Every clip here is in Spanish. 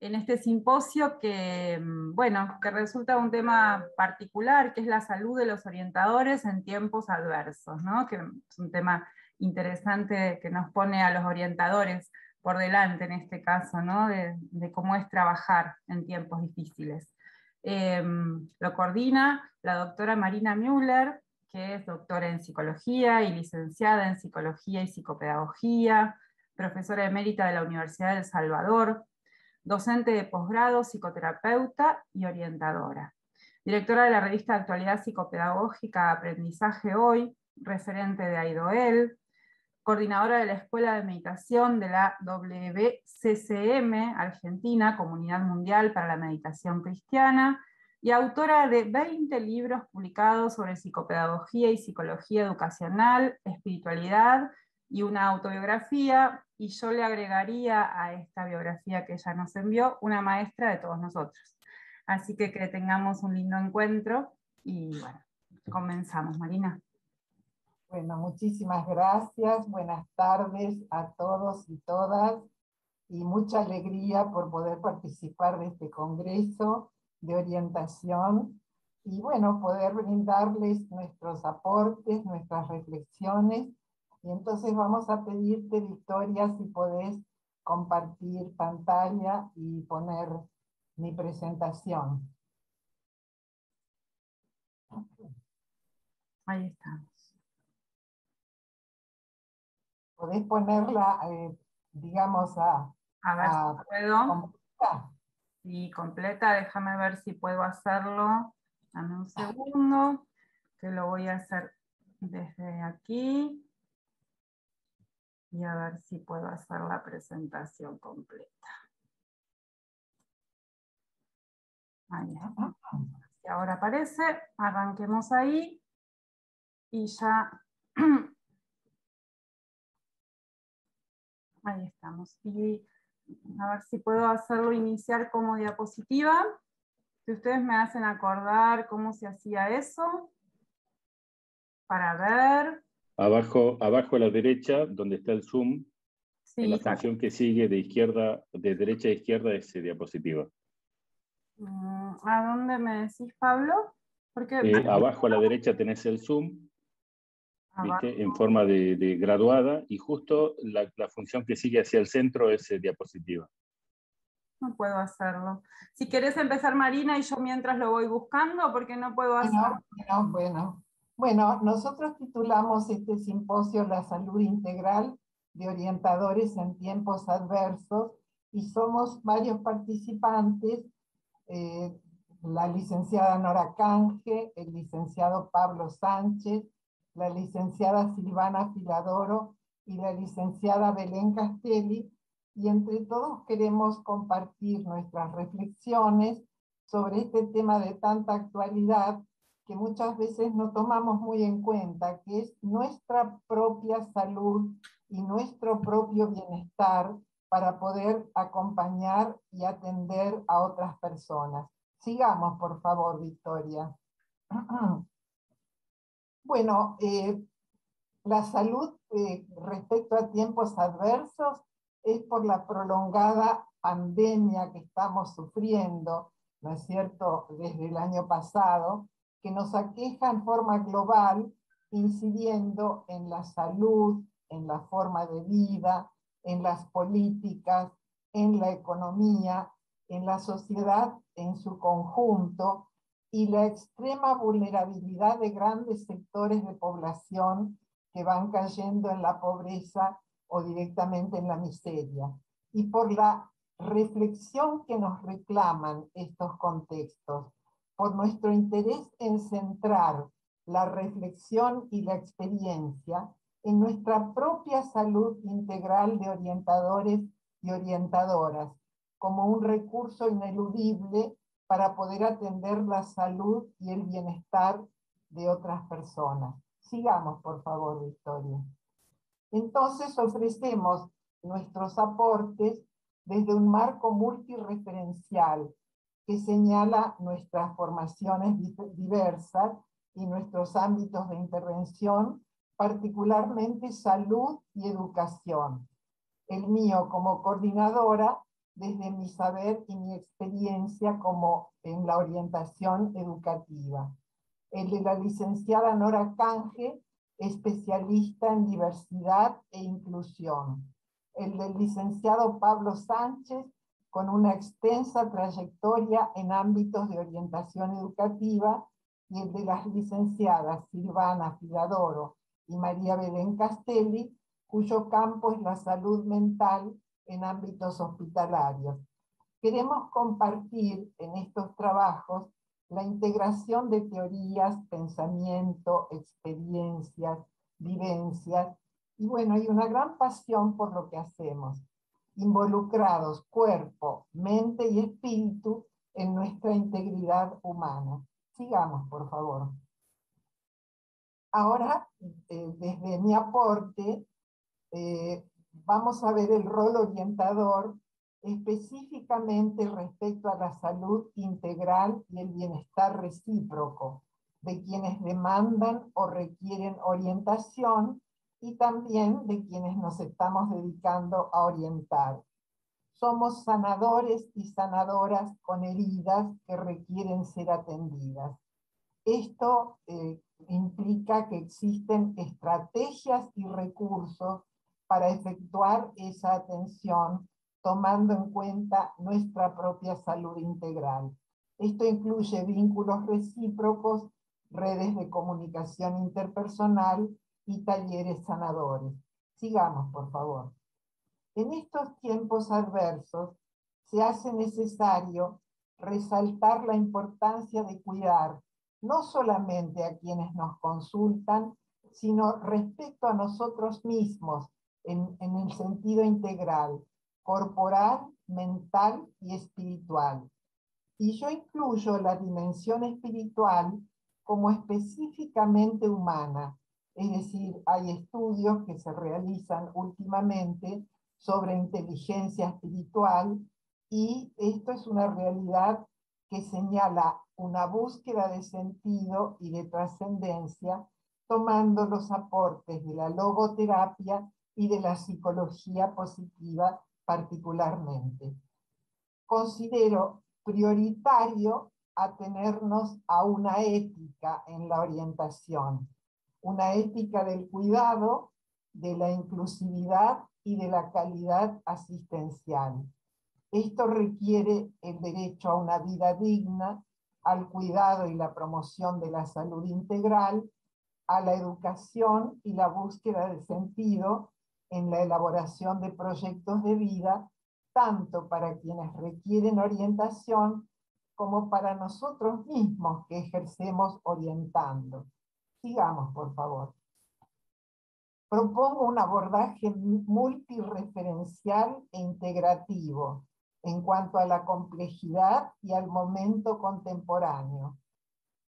en este simposio que, bueno, que resulta un tema particular, que es la salud de los orientadores en tiempos adversos, ¿no? Que es un tema interesante que nos pone a los orientadores por delante en este caso, ¿no? De cómo es trabajar en tiempos difíciles. Lo coordina la doctora Marina Müller, que es doctora en psicología y licenciada en psicología y psicopedagogía, profesora emérita de la Universidad de El Salvador, docente de posgrado, psicoterapeuta y orientadora. Directora de la revista de actualidad psicopedagógica Aprendizaje Hoy, referente de AIDOEL, coordinadora de la Escuela de Meditación de la WCCM Argentina, Comunidad Mundial para la Meditación Cristiana, y autora de 20 libros publicados sobre psicopedagogía y psicología educacional, espiritualidad y una autobiografía, y yo le agregaría a esta biografía que ella nos envió, una maestra de todos nosotros. Así que tengamos un lindo encuentro, y bueno, comenzamos, Marina. Bueno, muchísimas gracias, buenas tardes a todos y todas, y mucha alegría por poder participar de este congreso de orientación, y bueno, poder brindarles nuestros aportes, nuestras reflexiones, y entonces vamos a pedirte, Victoria, si podés compartir pantalla y poner mi presentación. Ahí estamos. ¿Podés ponerla, digamos, A ver si puedo. completa? Sí, completa, déjame ver si puedo hacerlo. Dame un segundo, que lo voy a hacer desde aquí. Y a ver si puedo hacer la presentación completa. Ahí está. Si ahora aparece, arranquemos ahí. Y ya... Ahí estamos. Y a ver si puedo hacerlo iniciar como diapositiva. Si ustedes me hacen acordar cómo se hacía eso. Para ver. Abajo a la derecha, donde está el zoom, Sí, en la función que sigue de derecha a izquierda es diapositiva. ¿A dónde me decís, Pablo? Porque Abajo a la derecha tenés el zoom, abajo. ¿viste? En forma de graduada, y justo la función que sigue hacia el centro es diapositiva. No puedo hacerlo. Si querés empezar, Marina, y yo mientras lo voy buscando, porque no puedo hacerlo. Bueno, nosotros titulamos este simposio La salud integral de orientadores en tiempos adversos, y somos varios participantes, la licenciada Nora Canje, el licenciado Pablo Sánchez, la licenciada Silvana Filadoro y la licenciada Belén Castelli, y entre todos queremos compartir nuestras reflexiones sobre este tema de tanta actualidad que muchas veces no tomamos muy en cuenta, que es nuestra propia salud y nuestro propio bienestar para poder acompañar y atender a otras personas. Sigamos, por favor, Victoria. Bueno, la salud respecto a tiempos adversos es por la prolongada pandemia que estamos sufriendo, ¿no es cierto?, desde el año pasado, que nos aqueja en forma global, incidiendo en la salud, en la forma de vida, en las políticas, en la economía, en la sociedad en su conjunto, y la extrema vulnerabilidad de grandes sectores de población que van cayendo en la pobreza o directamente en la miseria, y por la reflexión que nos reclaman estos contextos, por nuestro interés en centrar la reflexión y la experiencia en nuestra propia salud integral de orientadores y orientadoras, como un recurso ineludible para poder atender la salud y el bienestar de otras personas. Sigamos, por favor, Victoria. Entonces ofrecemos nuestros aportes desde un marco multireferencial que señala nuestras formaciones diversas y nuestros ámbitos de intervención, particularmente salud y educación. El mío como coordinadora desde mi saber y mi experiencia como en la orientación educativa. El de la licenciada Nora Canje, especialista en diversidad e inclusión. El del licenciado Pablo Sánchez, con una extensa trayectoria en ámbitos de orientación educativa, y el de las licenciadas Silvana Filadoro y María Belén Castelli, cuyo campo es la salud mental en ámbitos hospitalarios. Queremos compartir en estos trabajos la integración de teorías, pensamiento, experiencias, vivencias, y bueno, hay una gran pasión por lo que hacemos, involucrados cuerpo, mente y espíritu en nuestra integridad humana. Sigamos, por favor. Ahora, desde mi aporte, vamos a ver el rol orientador específicamente respecto a la salud integral y el bienestar recíproco de quienes demandan o requieren orientación y también de quienes nos estamos dedicando a orientar. Somos sanadores y sanadoras con heridas que requieren ser atendidas. Esto implica que existen estrategias y recursos para efectuar esa atención, tomando en cuenta nuestra propia salud integral. Esto incluye vínculos recíprocos, redes de comunicación interpersonal y talleres sanadores. Sigamos, por favor. En estos tiempos adversos se hace necesario resaltar la importancia de cuidar no solamente a quienes nos consultan, sino respecto a nosotros mismos en el sentido integral, corporal, mental y espiritual. Y yo incluyo la dimensión espiritual como específicamente humana, es decir, hay estudios que se realizan últimamente sobre inteligencia espiritual, y esto es una realidad que señala una búsqueda de sentido y de trascendencia, tomando los aportes de la logoterapia y de la psicología positiva particularmente. Considero prioritario atenernos a una ética en la orientación, una ética del cuidado, de la inclusividad y de la calidad asistencial. Esto requiere el derecho a una vida digna, al cuidado y la promoción de la salud integral, a la educación y la búsqueda de sentido en la elaboración de proyectos de vida, tanto para quienes requieren orientación como para nosotros mismos que ejercemos orientando. Sigamos, por favor. Propongo un abordaje multireferencial e integrativo en cuanto a la complejidad y al momento contemporáneo,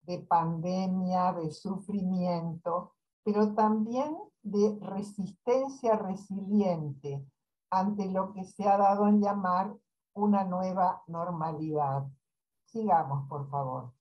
de pandemia, de sufrimiento, pero también de resistencia resiliente ante lo que se ha dado en llamar una nueva normalidad. Sigamos, por favor.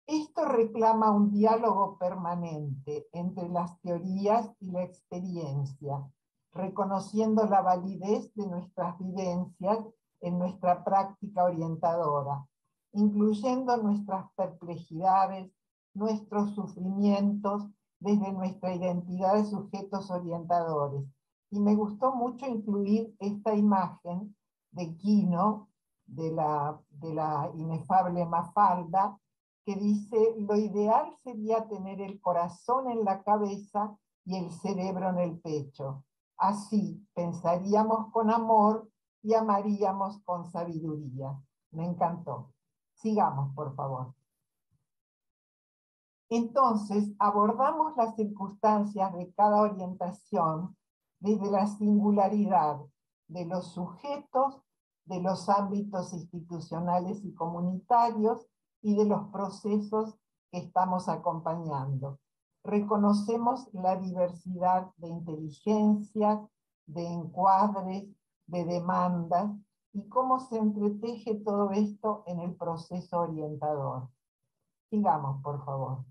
Esto reclama un diálogo permanente entre las teorías y la experiencia, reconociendo la validez de nuestras vivencias en nuestra práctica orientadora, incluyendo nuestras perplejidades, nuestros sufrimientos desde nuestra identidad de sujetos orientadores. Y me gustó mucho incluir esta imagen de Quino, de la inefable Mafalda, que dice: lo ideal sería tener el corazón en la cabeza y el cerebro en el pecho. Así pensaríamos con amor y amaríamos con sabiduría. Me encantó. Sigamos, por favor. Entonces, abordamos las circunstancias de cada orientación desde la singularidad de los sujetos, de los ámbitos institucionales y comunitarios y de los procesos que estamos acompañando. Reconocemos la diversidad de inteligencias, de encuadres, de demandas, y cómo se entreteje todo esto en el proceso orientador. Sigamos, por favor.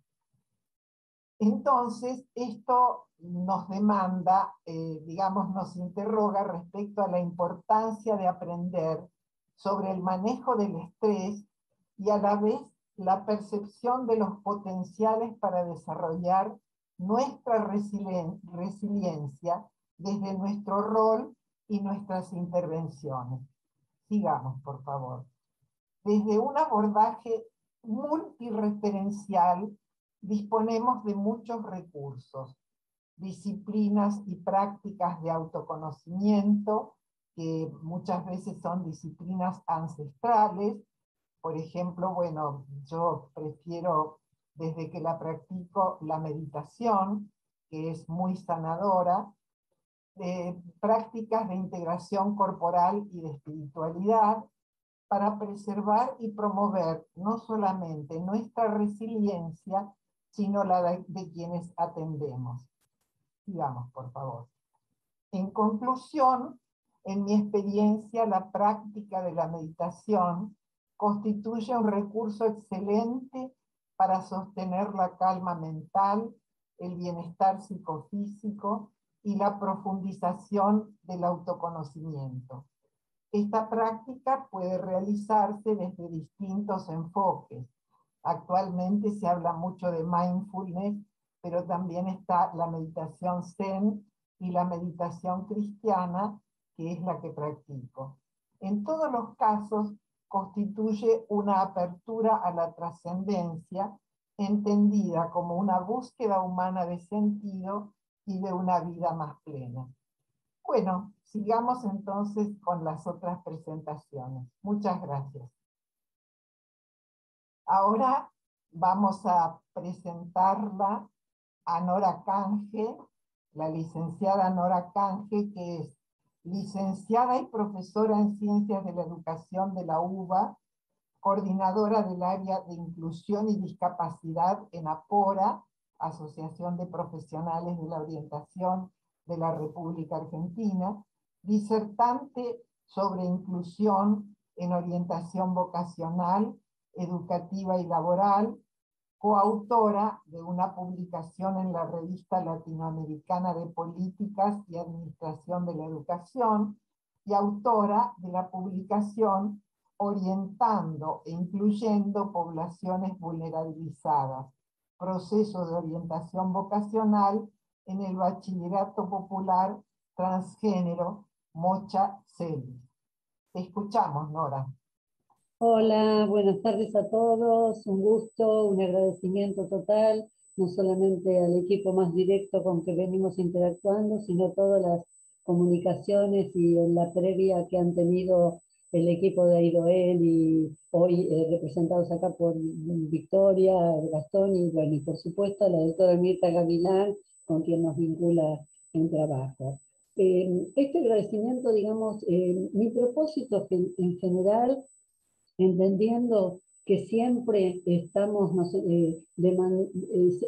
Entonces, esto nos demanda, digamos, nos interroga respecto a la importancia de aprender sobre el manejo del estrés y a la vez la percepción de los potenciales para desarrollar nuestra resiliencia desde nuestro rol y nuestras intervenciones. Sigamos, por favor. Desde un abordaje multireferencial, disponemos de muchos recursos, disciplinas y prácticas de autoconocimiento, que muchas veces son disciplinas ancestrales. Por ejemplo, bueno, yo prefiero, desde que la practico, la meditación, que es muy sanadora, prácticas de integración corporal y de espiritualidad, para preservar y promover no solamente nuestra resiliencia, sino la de quienes atendemos. Sigamos, por favor. En conclusión, en mi experiencia, la práctica de la meditación constituye un recurso excelente para sostener la calma mental, el bienestar psicofísico y la profundización del autoconocimiento. Esta práctica puede realizarse desde distintos enfoques. Actualmente se habla mucho de mindfulness, pero también está la meditación zen y la meditación cristiana, que es la que practico. En todos los casos, constituye una apertura a la trascendencia, entendida como una búsqueda humana de sentido y de una vida más plena. Bueno, sigamos entonces con las otras presentaciones. Muchas gracias. Ahora vamos a presentarla a Nora Canje, la licenciada Nora Canje, que es licenciada y profesora en Ciencias de la Educación de la UBA, coordinadora del área de Inclusión y Discapacidad en APORA, Asociación de Profesionales de la Orientación de la República Argentina, disertante sobre inclusión en orientación vocacional, educativa y laboral, coautora de una publicación en la Revista Latinoamericana de Políticas y Administración de la Educación, y autora de la publicación Orientando e Incluyendo Poblaciones Vulnerabilizadas, proceso de orientación vocacional en el Bachillerato Popular Transgénero Mocha Celis. Te escuchamos, Nora. Hola, buenas tardes a todos, un gusto, un agradecimiento total, no solamente al equipo más directo con que venimos interactuando, sino todas las comunicaciones y en la previa que han tenido el equipo de AIDOEL y hoy representados acá por Victoria, Gastón y bueno, y por supuesto la doctora Mirta Gavilán, con quien nos vincula en trabajo. Este agradecimiento, digamos, mi propósito en general, entendiendo que siempre estamos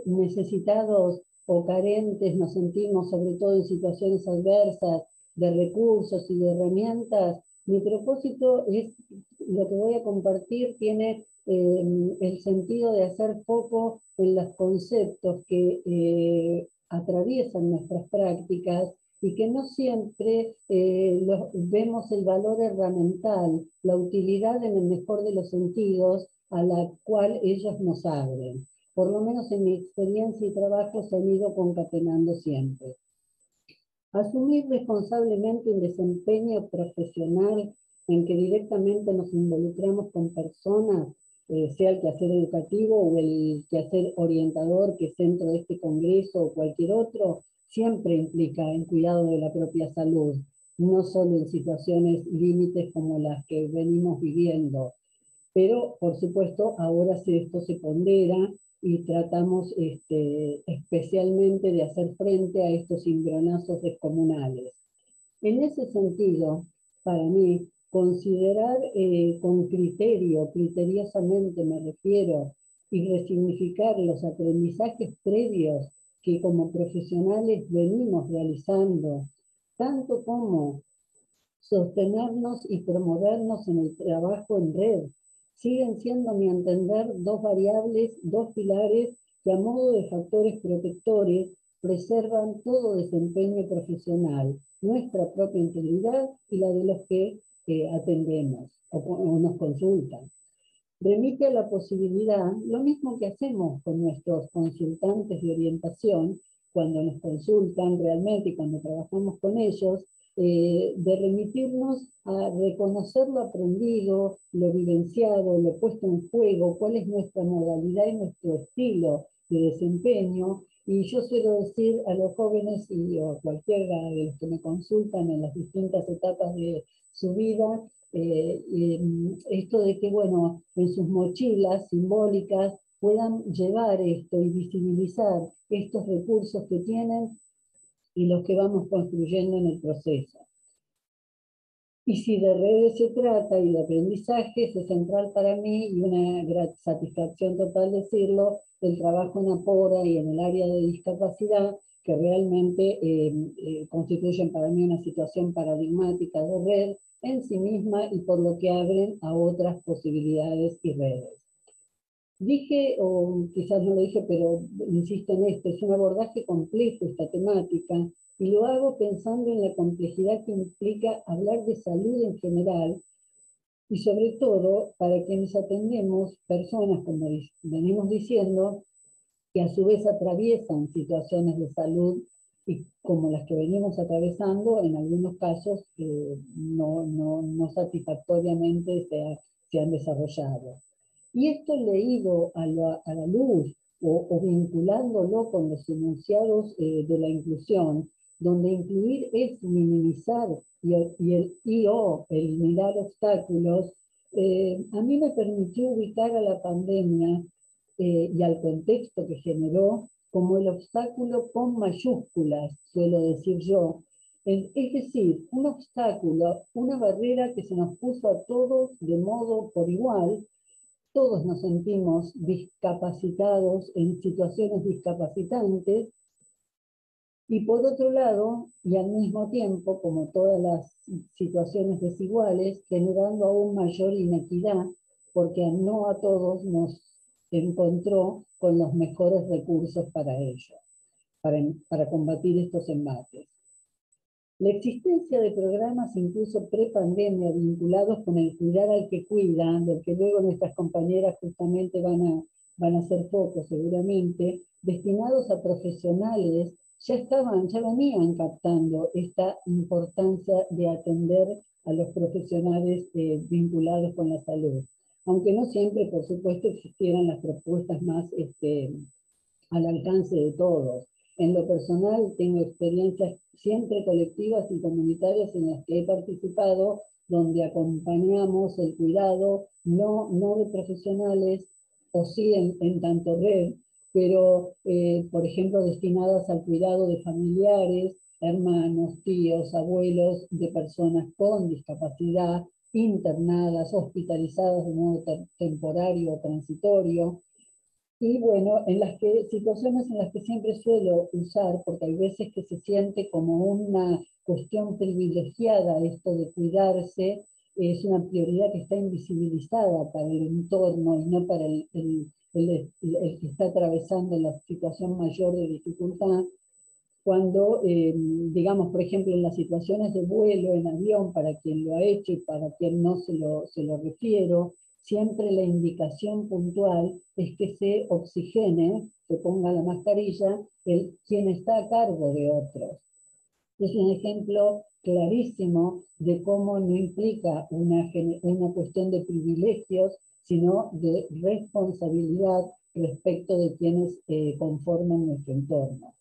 necesitados o carentes, nos sentimos sobre todo en situaciones adversas de recursos y de herramientas, mi propósito es, lo que voy a compartir, tiene el sentido de hacer foco en los conceptos que atraviesan nuestras prácticas y que no siempre vemos el valor herramental, la utilidad en el mejor de los sentidos a la cual ellos nos abren. Por lo menos en mi experiencia y trabajo se han ido concatenando siempre. Asumir responsablemente un desempeño profesional en que directamente nos involucramos con personas, sea el quehacer educativo o el quehacer orientador que es dentro de este congreso o cualquier otro, siempre implica el cuidado de la propia salud, no solo en situaciones límites como las que venimos viviendo. Pero, por supuesto, ahora esto se pondera y tratamos especialmente de hacer frente a estos cimbronazos descomunales. En ese sentido, para mí, considerar con criterio, criteriosamente me refiero, y resignificar los aprendizajes previos que como profesionales venimos realizando, tanto como sostenernos y promovernos en el trabajo en red, siguen siendo, a mi entender, dos variables, dos pilares que a modo de factores protectores preservan todo desempeño profesional, nuestra propia integridad y la de los que atendemos o nos consultan. Remite a la posibilidad, lo mismo que hacemos con nuestros consultantes de orientación, cuando nos consultan realmente y cuando trabajamos con ellos, de remitirnos a reconocer lo aprendido, lo vivenciado, lo puesto en juego, cuál es nuestra modalidad y nuestro estilo de desempeño. Y yo suelo decir a los jóvenes y a cualquiera de los que me consultan en las distintas etapas de su vida, esto de que, bueno, en sus mochilas simbólicas puedan llevar esto y visibilizar estos recursos que tienen y los que vamos construyendo en el proceso. Y si de redes se trata y de aprendizaje, es central para mí y una gran satisfacción total decirlo, el trabajo en Apora y en el área de discapacidad, que realmente constituyen para mí una situación paradigmática de red en sí misma y por lo que abren a otras posibilidades y redes. Dije, o quizás no lo dije, pero insisto en esto, es un abordaje complejo esta temática, y lo hago pensando en la complejidad que implica hablar de salud en general, y sobre todo para quienes atendemos personas, como venimos diciendo, que a su vez atraviesan situaciones de salud y como las que venimos atravesando, en algunos casos no satisfactoriamente se han desarrollado. Y esto leído a la luz o vinculándolo con los enunciados de la inclusión, donde incluir es minimizar y eliminar obstáculos, a mí me permitió ubicar a la pandemia y al contexto que generó como el obstáculo con mayúsculas, suelo decir yo. Es decir, un obstáculo, una barrera que se nos puso a todos de modo por igual. Todos nos sentimos discapacitados en situaciones discapacitantes, y por otro lado, y al mismo tiempo, como todas las situaciones desiguales, generando aún mayor inequidad, porque no a todos nos encontró con los mejores recursos para ello, para combatir estos embates. La existencia de programas incluso pre-pandemia vinculados con el cuidar al que cuida, del que luego nuestras compañeras justamente van a hacer foco seguramente, destinados a profesionales, ya venían captando esta importancia de atender a los profesionales vinculados con la salud. Aunque no siempre, por supuesto, existieran las propuestas más al alcance de todos. En lo personal, tengo experiencias siempre colectivas y comunitarias en las que he participado, donde acompañamos el cuidado, no de profesionales, o sí en tanto red, pero, por ejemplo, destinadas al cuidado de familiares, hermanos, tíos, abuelos, de personas con discapacidad, internadas, hospitalizadas de modo temporario o transitorio. Y bueno, situaciones en las que siempre suelo usar, porque hay veces que se siente como una cuestión privilegiada esto de cuidarse, es una prioridad que está invisibilizada para el entorno y no para el que está atravesando la situación mayor de dificultad. Cuando, digamos, por ejemplo, en las situaciones de vuelo en avión, para quien lo ha hecho y para quien no se lo refiero, siempre la indicación puntual es que se oxigene, se ponga la mascarilla, quien está a cargo de otros. Es un ejemplo clarísimo de cómo no implica una cuestión de privilegios, sino de responsabilidad respecto de quienes conforman nuestro entorno.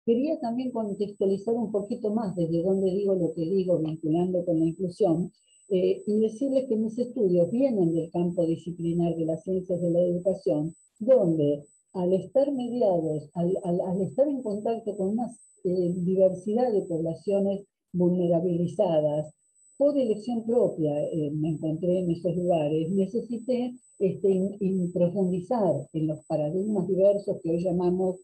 Quería también contextualizar un poquito más desde dónde digo lo que digo, vinculando con la inclusión, y decirles que mis estudios vienen del campo disciplinar de las ciencias de la educación, donde al estar mediados, al estar en contacto con una diversidad de poblaciones vulnerabilizadas, por elección propia me encontré en esos lugares, necesité profundizar en los paradigmas diversos que hoy llamamos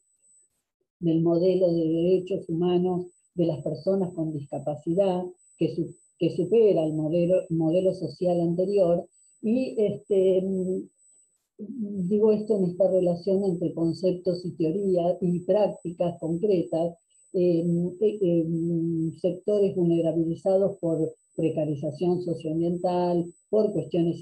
del modelo de derechos humanos de las personas con discapacidad, que supera el modelo social anterior, y digo esto en esta relación entre conceptos y teoría y prácticas concretas, sectores vulnerabilizados por precarización socioambiental, por cuestiones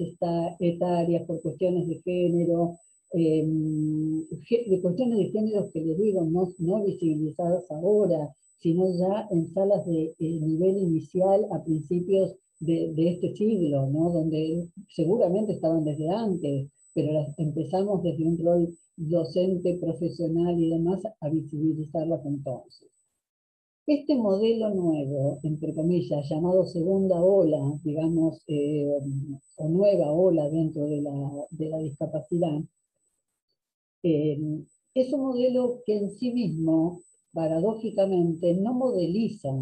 etarias, por cuestiones de género, de cuestiones de género que les digo, no visibilizadas ahora, sino ya en salas de nivel inicial a principios de este siglo, ¿no? Donde seguramente estaban desde antes, pero empezamos desde un rol docente, profesional y demás a visibilizarlas entonces. Este modelo nuevo, entre comillas, llamado segunda ola, digamos, o nueva ola dentro de la discapacidad, es un modelo que en sí mismo, paradójicamente, no modeliza,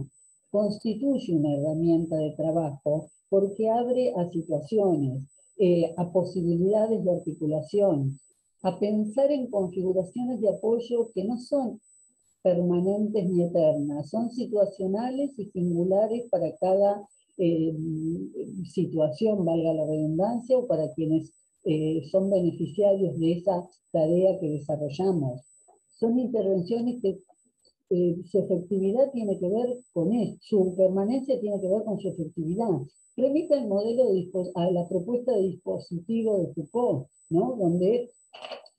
constituye una herramienta de trabajo porque abre a situaciones, a posibilidades de articulación, a pensar en configuraciones de apoyo que no son permanentes ni eternas, son situacionales y singulares para cada situación, valga la redundancia, o para quienes son beneficiarios de esa tarea que desarrollamos. Son intervenciones que su efectividad tiene que ver con esto, su permanencia tiene que ver con su efectividad. Remite al modelo a la propuesta de dispositivo de Foucault, ¿no? Donde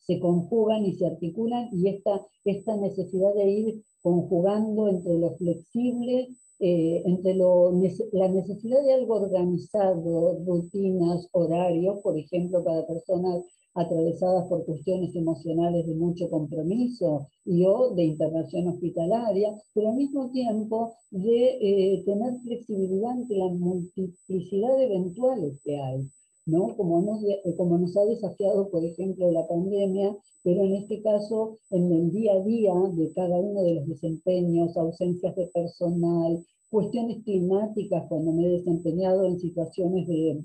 se conjugan y se articulan, y esta necesidad de ir conjugando entre lo flexible, entre la necesidad de algo organizado, rutinas, horarios, por ejemplo, para personas atravesadas por cuestiones emocionales de mucho compromiso o de internación hospitalaria, pero al mismo tiempo de tener flexibilidad ante la multiplicidad de eventuales que hay, ¿no? Como nos ha desafiado, por ejemplo, la pandemia, pero en este caso, en el día a día de cada uno de los desempeños, ausencias de personal, cuestiones climáticas, cuando me he desempeñado en situaciones de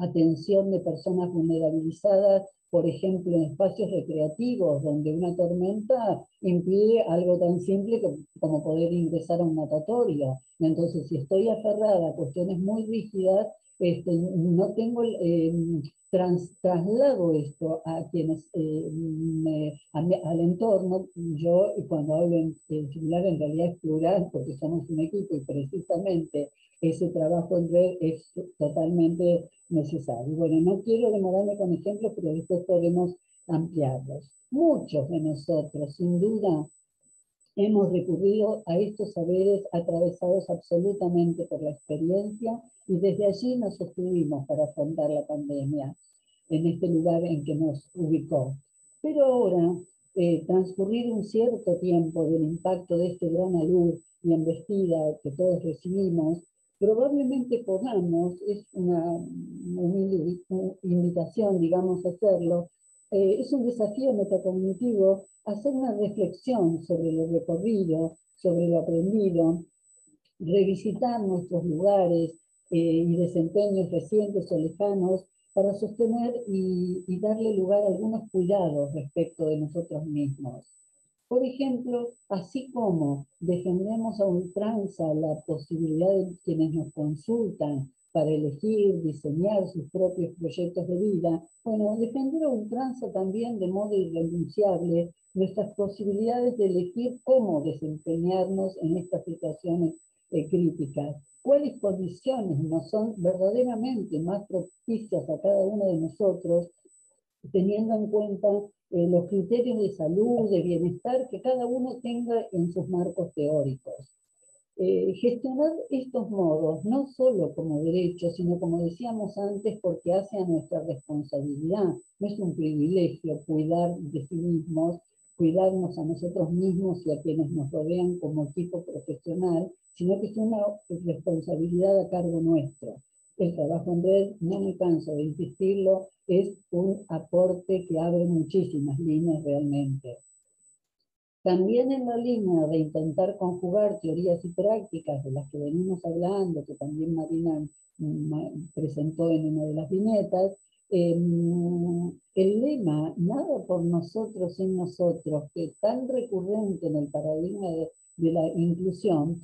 atención de personas vulnerabilizadas, por ejemplo, en espacios recreativos, donde una tormenta impide algo tan simple como poder ingresar a un natatorio. Entonces, si estoy aferrada a cuestiones muy rígidas, no tengo traslado esto a quienes al entorno. Yo, cuando hablo en singular, en realidad es plural, porque somos un equipo y precisamente ese trabajo en red es totalmente necesario. Bueno, no quiero demorarme con ejemplos, pero después podemos ampliarlos. Muchos de nosotros, sin duda, hemos recurrido a estos saberes atravesados absolutamente por la experiencia, y desde allí nos sostuvimos para afrontar la pandemia en este lugar en que nos ubicó. Pero ahora, transcurrido un cierto tiempo del impacto de este gran alud y embestida que todos recibimos, probablemente podamos, es una humilde invitación, digamos, a hacerlo, es un desafío metacognitivo hacer una reflexión sobre lo recorrido, sobre lo aprendido, revisitar nuestros lugares y desempeños recientes o lejanos para sostener y darle lugar a algunos cuidados respecto de nosotros mismos. Por ejemplo, así como defendemos a ultranza la posibilidad de quienes nos consultan para elegir, diseñar sus propios proyectos de vida, bueno, defender a ultranza también de modo irrenunciable nuestras posibilidades de elegir cómo desempeñarnos en estas situaciones críticas. ¿Cuáles condiciones nos son verdaderamente más propicias a cada uno de nosotros, teniendo en cuenta los criterios de salud, de bienestar que cada uno tenga en sus marcos teóricos? Gestionar estos modos, no solo como derecho, sino como decíamos antes, porque hace a nuestra responsabilidad. No es un privilegio cuidar de sí mismos, cuidarnos a nosotros mismos y a quienes nos rodean como equipo profesional, sino que es una responsabilidad a cargo nuestro. El trabajo en red, no me canso de insistirlo, es un aporte que abre muchísimas líneas realmente. También en la línea de intentar conjugar teorías y prácticas de las que venimos hablando, que también Marina presentó en una de las viñetas, el lema "nada por nosotros sin nosotros", que es tan recurrente en el paradigma de la inclusión,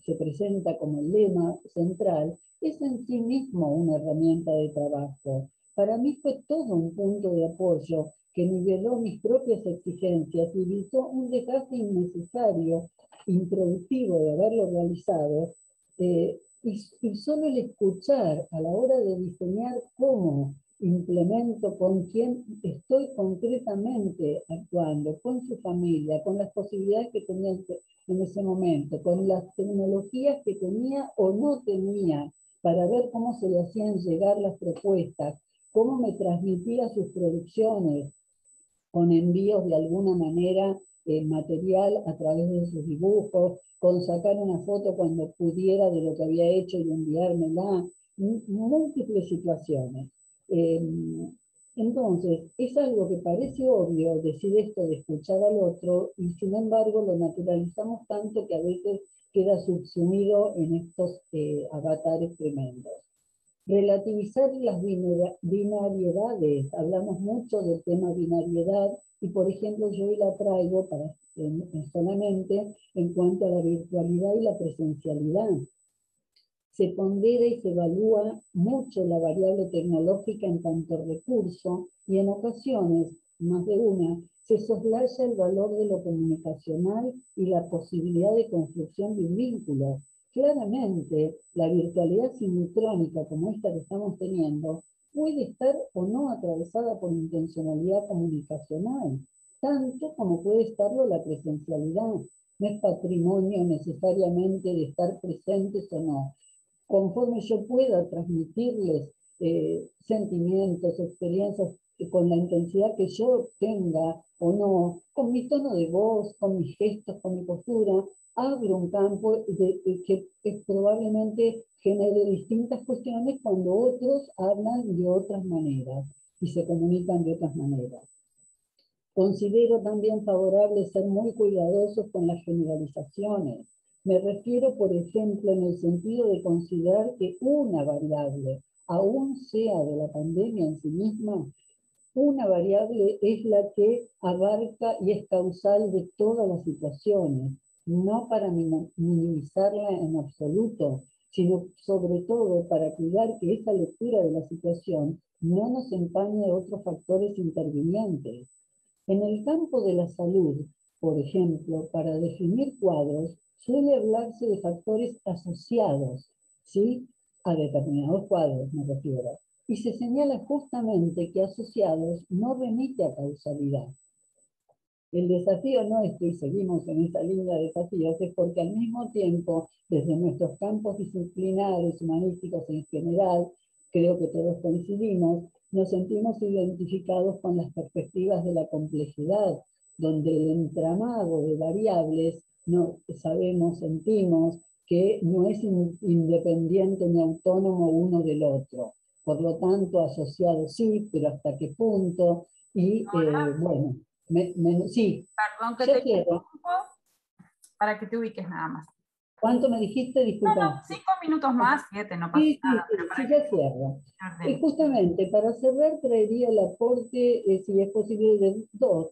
se presenta como el lema central, es en sí mismo una herramienta de trabajo. para mí fue todo un punto de apoyo que niveló mis propias exigencias y evitó un desgaste innecesario, improductivo de haberlo realizado, y solo el escuchar a la hora de diseñar cómo implemento, con quién estoy concretamente actuando, con su familia, con las posibilidades que tenía en ese momento, con las tecnologías que tenía o no tenía, para ver cómo se le hacían llegar las propuestas, cómo me transmitía sus producciones, con envíos de alguna manera material a través de sus dibujos, con sacar una foto cuando pudiera de lo que había hecho y enviármela, múltiples situaciones. Entonces, es algo que parece obvio decir esto de escuchar al otro, y sin embargo lo naturalizamos tanto que a veces queda subsumido en estos avatares tremendos. Relativizar las binariedades, hablamos mucho del tema binariedad, y por ejemplo yo hoy la traigo solamente en cuanto a la virtualidad y la presencialidad. Se pondera y se evalúa mucho la variable tecnológica en tanto recurso, y en ocasiones, más de una, se soslaya el valor de lo comunicacional y la posibilidad de construcción de un vínculo. Claramente, la virtualidad sincrónica como esta que estamos teniendo puede estar o no atravesada por intencionalidad comunicacional, tanto como puede estarlo la presencialidad. No es patrimonio necesariamente de estar presentes o no. Conforme yo pueda transmitirles sentimientos, experiencias, con la intensidad que yo tenga o no, con mi tono de voz, con mis gestos, con mi postura, abro un campo que probablemente genere distintas cuestiones cuando otros hablan de otras maneras y se comunican de otras maneras. Considero también favorable ser muy cuidadosos con las generalizaciones. Me refiero, por ejemplo, en el sentido de considerar que una variable, aún sea de la pandemia en sí misma, una variable es la que abarca y es causal de todas las situaciones, no para minimizarla en absoluto, sino sobre todo para cuidar que esa lectura de la situación no nos empañe otros factores intervinientes. En el campo de la salud, por ejemplo, para definir cuadros, suele hablarse de factores asociados, ¿sí?, a determinados cuadros, me refiero. Y se señala justamente que asociados no remite a causalidad. El desafío nuestro, y seguimos en esa línea de desafíos, es porque al mismo tiempo, desde nuestros campos disciplinares, humanísticos en general, creo que todos coincidimos, nos sentimos identificados con las perspectivas de la complejidad, donde el entramado de variables, no sabemos, sentimos que no es independiente ni autónomo uno del otro. Por lo tanto, asociado sí, pero hasta qué punto, y bueno, sí, Perdón que ya te quiero. interrumpo, para que te ubiques nada más. ¿Cuánto me dijiste? Disculpa. 5 minutos más, 7, no pasa Sí, nada. Pero sí, para ya cierro. Y justamente para cerrar traería el aporte, si es posible, de dos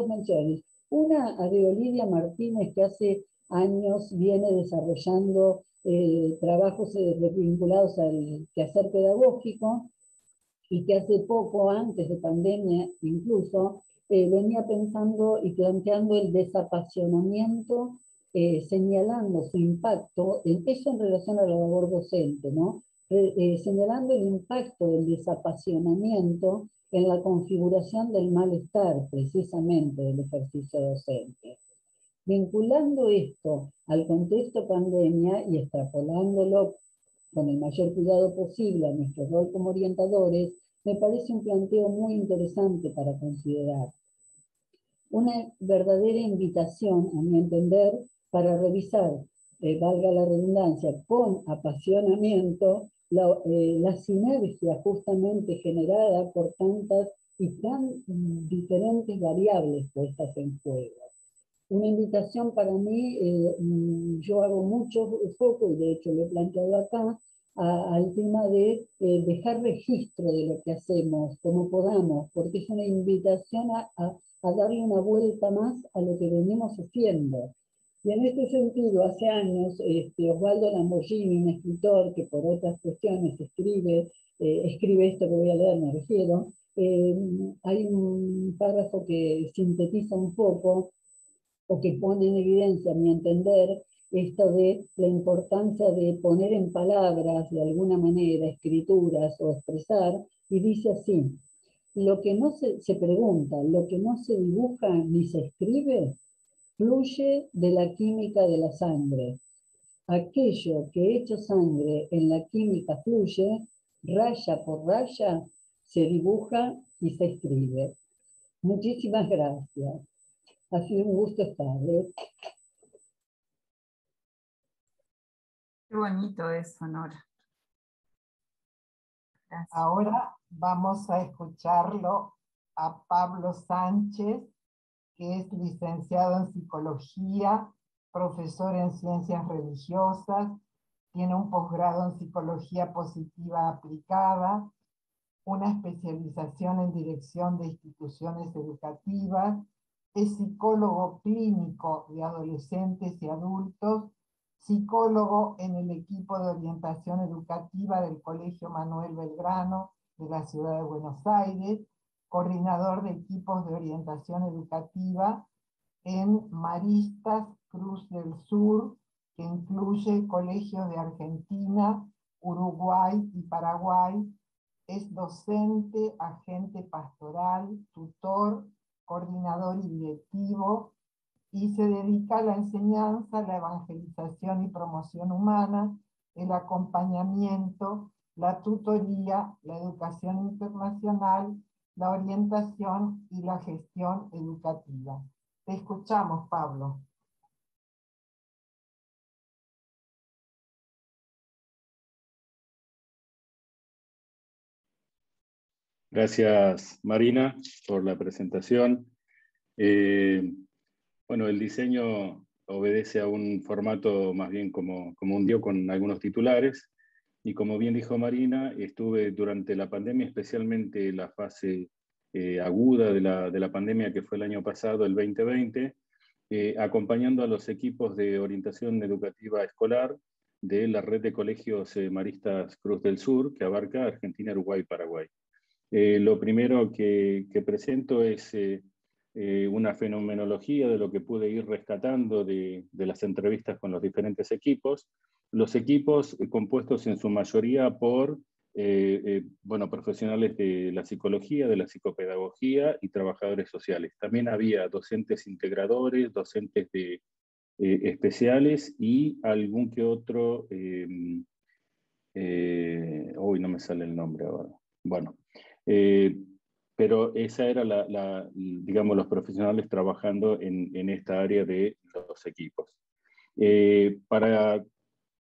menciones. Una a de Olivia Martínez, que hace años viene desarrollando trabajos vinculados al quehacer pedagógico, y que hace poco, antes de pandemia incluso, venía pensando y planteando el desapasionamiento, señalando su impacto, eso en relación a la labor docente, ¿no? Señalando el impacto del desapasionamiento en la configuración del malestar, precisamente, del ejercicio docente. Vinculando esto al contexto pandemia y extrapolándolo con el mayor cuidado posible a nuestro rol como orientadores, me parece un planteo muy interesante para considerar. Una verdadera invitación, a mi entender, para revisar, valga la redundancia, con apasionamiento, la sinergia justamente generada por tantas y tan diferentes variables puestas en juego. Una invitación para mí, yo hago mucho foco, y de hecho lo he planteado acá, al tema de dejar registro de lo que hacemos, como podamos, porque es una invitación a darle una vuelta más a lo que venimos haciendo. Y en este sentido, hace años, Osvaldo Lamborghini, un escritor que por otras cuestiones escribe escribe esto que voy a leer, me refiero, hay un párrafo que sintetiza un poco, o que pone en evidencia, a mi entender, esto de la importancia de poner en palabras, de alguna manera, escrituras o expresar, y dice así: lo que no se pregunta, lo que no se dibuja ni se escribe, fluye de la química de la sangre. Aquello que hecho sangre en la química fluye, raya por raya, se dibuja y se escribe. Muchísimas gracias. Ha sido un gusto estar. Qué bonito eso, Nora. Gracias. Ahora vamos a escucharlo a Pablo Sánchez, que es licenciado en psicología, profesor en ciencias religiosas, tiene un posgrado en psicología positiva aplicada, una especialización en dirección de instituciones educativas, es psicólogo clínico de adolescentes y adultos, psicólogo en el equipo de orientación educativa del Colegio Manuel Belgrano de la Ciudad de Buenos Aires, coordinador de equipos de orientación educativa en Maristas Cruz del Sur, que incluye colegios de Argentina, Uruguay y Paraguay. Es docente, agente pastoral, tutor, coordinador y directivo, y se dedica a la enseñanza, la evangelización y promoción humana, el acompañamiento, la tutoría, la educación internacional, la orientación y la gestión educativa. Te escuchamos, Pablo. Gracias, Marina, por la presentación. Bueno, el diseño obedece a un formato más bien como un guión con algunos titulares. Y como bien dijo Marina, estuve durante la pandemia, especialmente la fase aguda de la pandemia que fue el año pasado, el 2020, acompañando a los equipos de orientación educativa escolar de la red de colegios Maristas Cruz del Sur, que abarca Argentina, Uruguay y Paraguay. Lo primero que presento es una fenomenología de lo que pude ir rescatando de las entrevistas con los diferentes equipos. Los equipos compuestos en su mayoría por bueno, profesionales de la psicología, de la psicopedagogía y trabajadores sociales. También había docentes integradores, docentes de, especiales y algún que otro, uy, no me sale el nombre ahora. Bueno, pero esa era digamos, los profesionales trabajando en esta área de los equipos. Para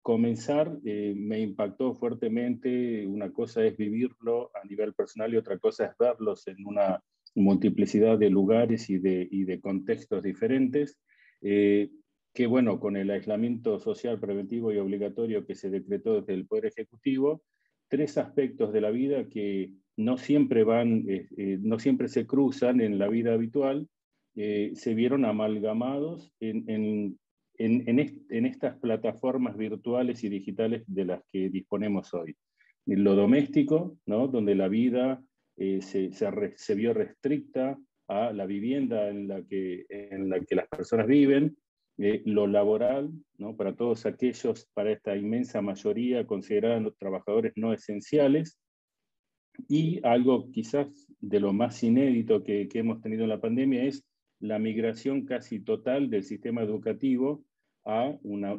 comenzar, me impactó fuertemente, una cosa es vivirlo a nivel personal y otra cosa es verlos en una multiplicidad de lugares y de contextos diferentes, que bueno, con el aislamiento social preventivo y obligatorio que se decretó desde el Poder Ejecutivo, tres aspectos de la vida que no siempre no siempre se cruzan en la vida habitual, se vieron amalgamados en estas plataformas virtuales y digitales de las que disponemos hoy. En lo doméstico, ¿no? Donde la vida se vio restricta a la vivienda en la que las personas viven, lo laboral, ¿no? Para todos aquellos, para esta inmensa mayoría considerados los trabajadores no esenciales, y algo quizás de lo más inédito que hemos tenido en la pandemia es la migración casi total del sistema educativo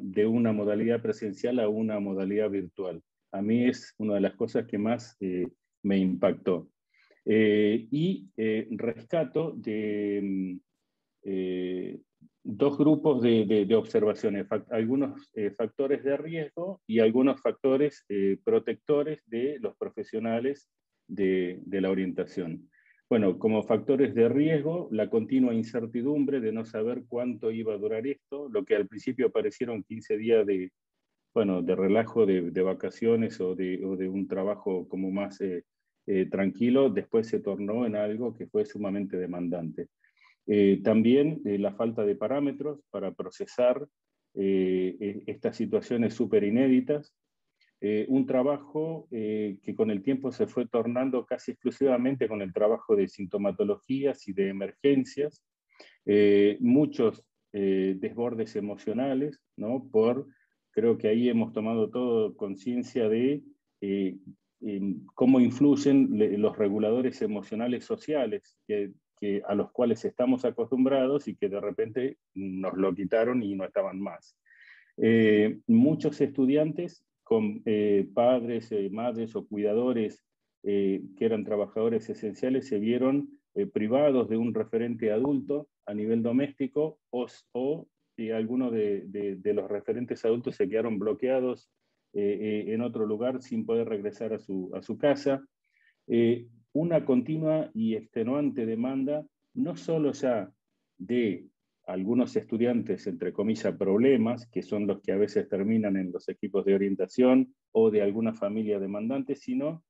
de una modalidad presencial a una modalidad virtual. A mí es una de las cosas que más me impactó. Rescato de dos grupos de observaciones, algunos factores de riesgo y algunos factores protectores de los profesionales de la orientación. Bueno, como factores de riesgo, la continua incertidumbre de no saber cuánto iba a durar esto, lo que al principio parecieron 15 días de relajo, de vacaciones o de un trabajo como más tranquilo, después se tornó en algo que fue sumamente demandante. También la falta de parámetros para procesar estas situaciones súper inéditas, Un trabajo que con el tiempo se fue tornando casi exclusivamente con el trabajo de sintomatologías y de emergencias, muchos desbordes emocionales, ¿no? Creo que ahí hemos tomado todo conciencia de cómo influyen los reguladores emocionales sociales a los cuales estamos acostumbrados y que de repente nos lo quitaron y no estaban más. Muchos estudiantes con padres, madres o cuidadores que eran trabajadores esenciales se vieron privados de un referente adulto a nivel doméstico o algunos de los referentes adultos se quedaron bloqueados en otro lugar sin poder regresar a su casa. Una continua y extenuante demanda, no solo ya de algunos estudiantes, entre comillas, problemas, que son los que a veces terminan en los equipos de orientación, o de alguna familia demandante, sino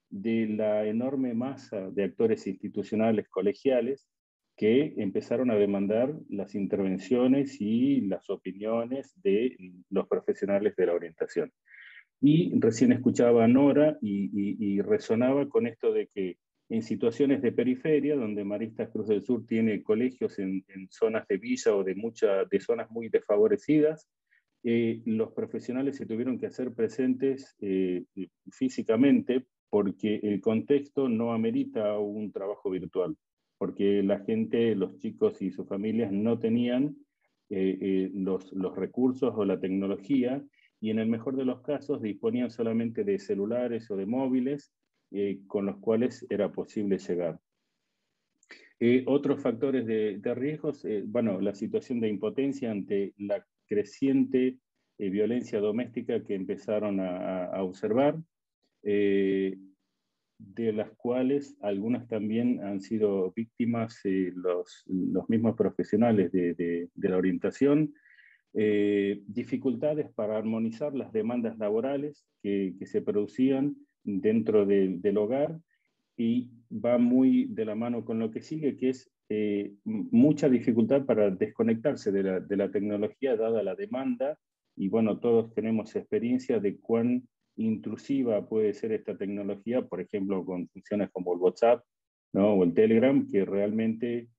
de la enorme masa de actores institucionales colegiales que empezaron a demandar las intervenciones y las opiniones de los profesionales de la orientación. Y recién escuchaba a Nora y resonaba con esto de que en situaciones de periferia, donde Maristas Cruz del Sur tiene colegios en zonas de villa o de zonas muy desfavorecidas, los profesionales se tuvieron que hacer presentes físicamente porque el contexto no amerita un trabajo virtual, porque la gente, los chicos y sus familias no tenían los recursos o la tecnología, y en el mejor de los casos disponían solamente de celulares o de móviles con los cuales era posible llegar. Otros factores de riesgos, bueno, la situación de impotencia ante la creciente violencia doméstica que empezaron a observar, de las cuales algunas también han sido víctimas los mismos profesionales de la orientación. Dificultades para armonizar las demandas laborales que se producían dentro del hogar, y va muy de la mano con lo que sigue, que es mucha dificultad para desconectarse de la tecnología dada la demanda, y bueno, todos tenemos experiencia de cuán intrusiva puede ser esta tecnología, por ejemplo, con funciones como el WhatsApp, ¿no? O el Telegram, que realmente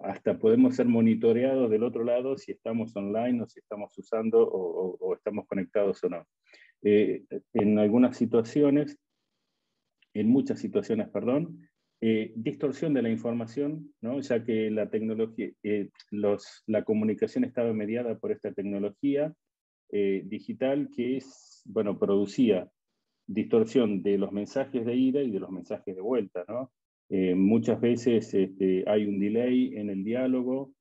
hasta podemos ser monitoreados del otro lado si estamos online o si estamos usando o estamos conectados o no. En algunas situaciones, en muchas situaciones, perdón, distorsión de la información, ¿no? Ya que la tecnología, la comunicación estaba mediada por esta tecnología digital que bueno, producía distorsión de los mensajes de ida y de los mensajes de vuelta, ¿no? Muchas veces hay un delay en el diálogo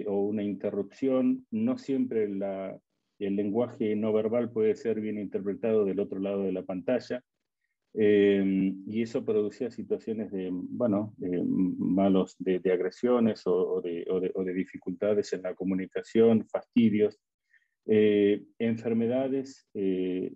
o una interrupción. No siempre el lenguaje no verbal puede ser bien interpretado del otro lado de la pantalla. Y eso producía situaciones de, bueno, de agresiones o de dificultades en la comunicación, fastidios. Enfermedades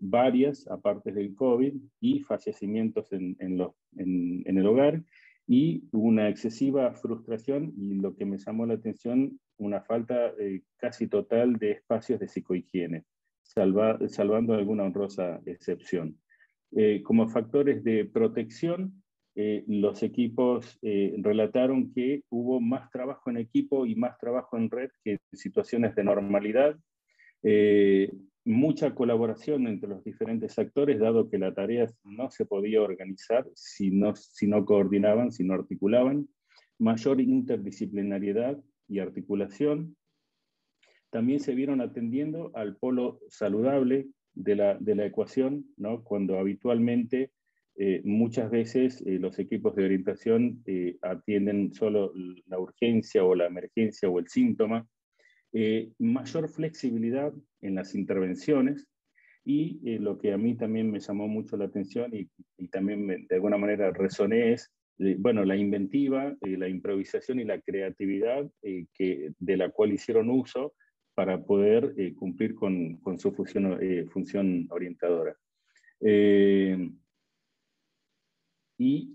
varias, aparte del COVID, y fallecimientos en el hogar, y una excesiva frustración, y lo que me llamó la atención, una falta casi total de espacios de psicohigiene, salvando alguna honrosa excepción. Como factores de protección, los equipos relataron que hubo más trabajo en equipo y más trabajo en red que en situaciones de normalidad. Mucha colaboración entre los diferentes actores, dado que la tarea no se podía organizar si no coordinaban, si no articulaban. Mayor interdisciplinariedad y articulación. También se vieron atendiendo al polo saludable de la ecuación, ¿no? Cuando habitualmente muchas veces los equipos de orientación atienden solo la urgencia o la emergencia o el síntoma. Mayor flexibilidad en las intervenciones, y lo que a mí también me llamó mucho la atención y también de alguna manera resoné es, bueno, la inventiva, la improvisación y la creatividad de la cual hicieron uso para poder cumplir con su función orientadora. Y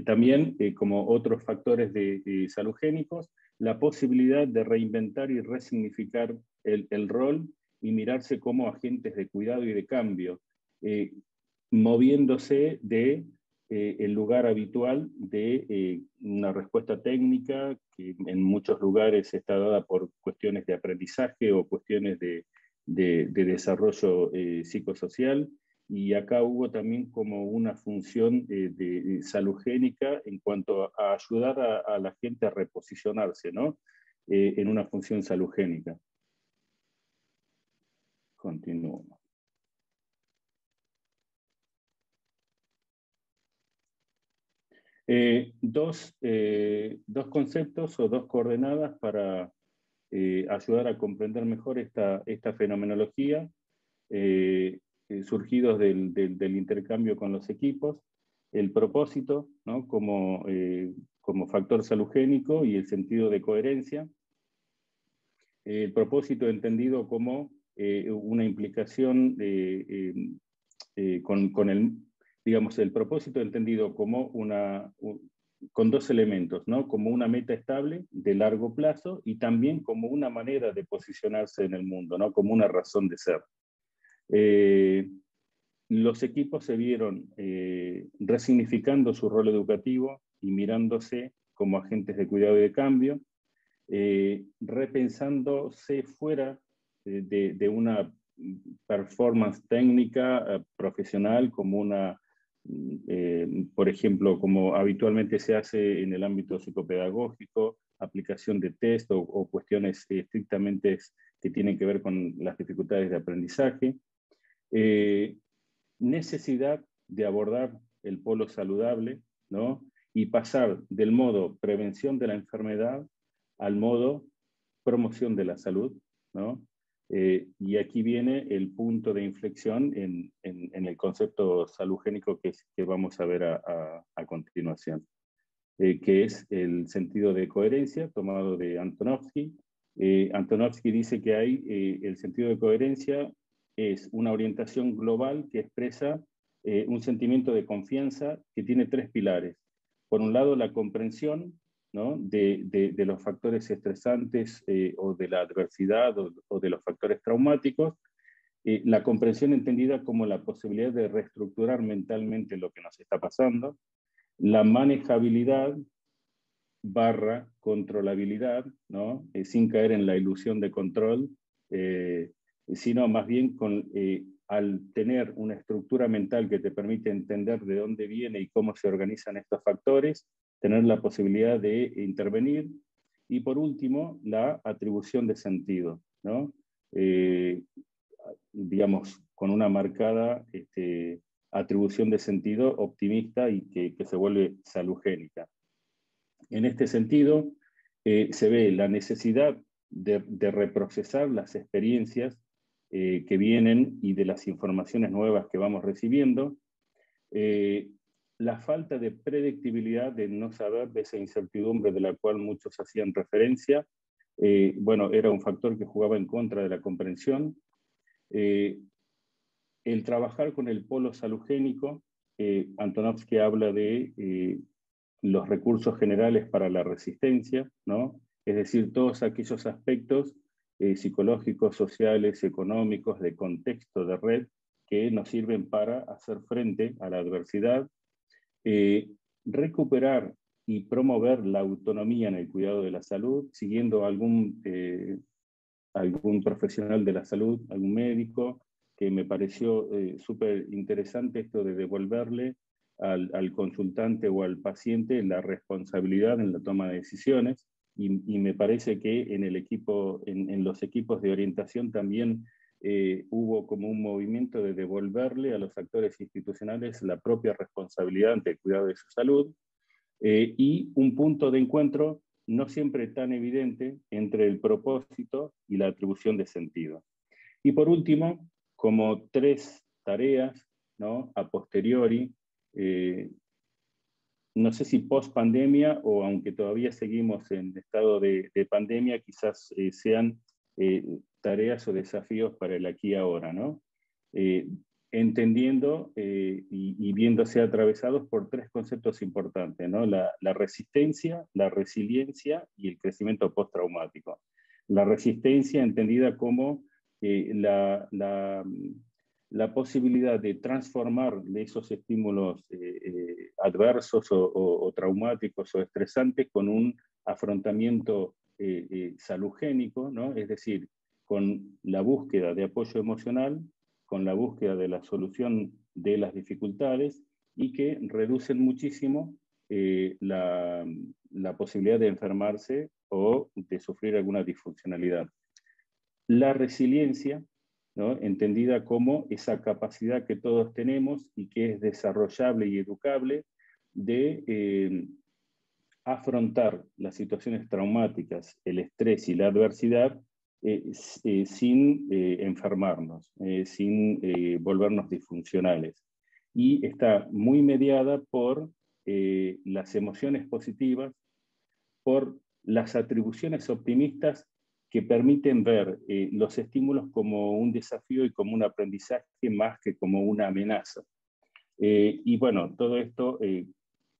también, como otros factores de salugénicos, la posibilidad de reinventar y resignificar el rol y mirarse como agentes de cuidado y de cambio. moviéndose de el lugar habitual de una respuesta técnica que en muchos lugares está dada por cuestiones de aprendizaje o cuestiones de desarrollo psicosocial, y acá hubo también como una función de salugénica en cuanto a ayudar a la gente a reposicionarse, ¿no? En una función salugénica. Continúo. Dos conceptos o dos coordenadas para ayudar a comprender mejor esta fenomenología, surgidos del intercambio con los equipos, el propósito, ¿no? como factor salugénico, y el sentido de coherencia. El propósito entendido como una implicación con el propósito entendido como con dos elementos, ¿no? Como una meta estable de largo plazo y también como una manera de posicionarse en el mundo, ¿no? Como una razón de ser. Los equipos se vieron resignificando su rol educativo y mirándose como agentes de cuidado y de cambio, repensándose fuera de una performance técnica profesional como por ejemplo, como habitualmente se hace en el ámbito psicopedagógico, aplicación de test o cuestiones estrictamente que tienen que ver con las dificultades de aprendizaje. Necesidad de abordar el polo saludable, ¿no? Y pasar del modo prevención de la enfermedad al modo promoción de la salud, ¿no? Y aquí viene el punto de inflexión en el concepto salugénico que vamos a ver a continuación, que es el sentido de coherencia tomado de Antonovsky. Antonovsky dice que el sentido de coherencia es una orientación global que expresa un sentimiento de confianza que tiene tres pilares. Por un lado, la comprensión, ¿no? de los factores estresantes o de la adversidad o de los factores traumáticos, la comprensión entendida como la posibilidad de reestructurar mentalmente lo que nos está pasando, la manejabilidad / controlabilidad, ¿no? Sin caer en la ilusión de control, sino más bien al tener una estructura mental que te permite entender de dónde viene y cómo se organizan estos factores, tener la posibilidad de intervenir. Y por último, la atribución de sentido, ¿no? Digamos, con una marcada atribución de sentido optimista y que se vuelve salugénica. En este sentido, se ve la necesidad de reprocesar las experiencias que vienen y de las informaciones nuevas que vamos recibiendo, la falta de predictibilidad, de no saber, de esa incertidumbre de la cual muchos hacían referencia, bueno, era un factor que jugaba en contra de la comprensión. El trabajar con el polo salugénico, Antonovsky habla de los recursos generales para la resistencia, ¿no? Es decir, todos aquellos aspectos psicológicos, sociales, económicos, de contexto, de red, que nos sirven para hacer frente a la adversidad, recuperar y promover la autonomía en el cuidado de la salud, siguiendo algún profesional de la salud, algún médico, que me pareció súper interesante esto de devolverle al consultante o al paciente la responsabilidad en la toma de decisiones, y me parece que en los equipos de orientación también hubo como un movimiento de devolverle a los actores institucionales la propia responsabilidad ante el cuidado de su salud, y un punto de encuentro no siempre tan evidente entre el propósito y la atribución de sentido. Y por último, como tres tareas, ¿no? A posteriori, no sé si post pandemia o aunque todavía seguimos en estado de pandemia, quizás sean tareas o desafíos para el aquí y ahora, ¿no? Entendiendo y viéndose atravesados por tres conceptos importantes, ¿no? La resistencia, la resiliencia y el crecimiento postraumático. La resistencia entendida como la posibilidad de transformar esos estímulos adversos o traumáticos o estresantes con un afrontamiento salugénico, ¿no? Es decir, con la búsqueda de apoyo emocional, con la búsqueda de la solución de las dificultades y que reducen muchísimo la posibilidad de enfermarse o de sufrir alguna disfuncionalidad. La resiliencia, ¿no? Entendida como esa capacidad que todos tenemos y que es desarrollable y educable de afrontar las situaciones traumáticas, el estrés y la adversidad sin enfermarnos, sin volvernos disfuncionales. Y está muy mediada por las emociones positivas, por las atribuciones optimistas que permiten ver los estímulos como un desafío y como un aprendizaje más que como una amenaza. Y bueno, todo esto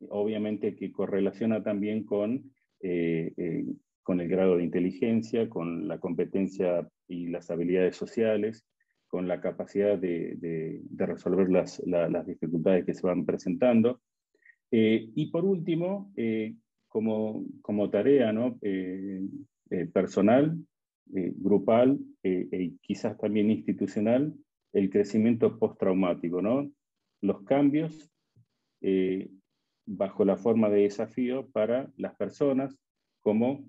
obviamente que correlaciona también con el grado de inteligencia, con la competencia y las habilidades sociales, con la capacidad de resolver las dificultades que se van presentando. Y por último, como tarea, ¿no? Personal, grupal y quizás también institucional, el crecimiento postraumático, ¿no? Los cambios bajo la forma de desafío para las personas, como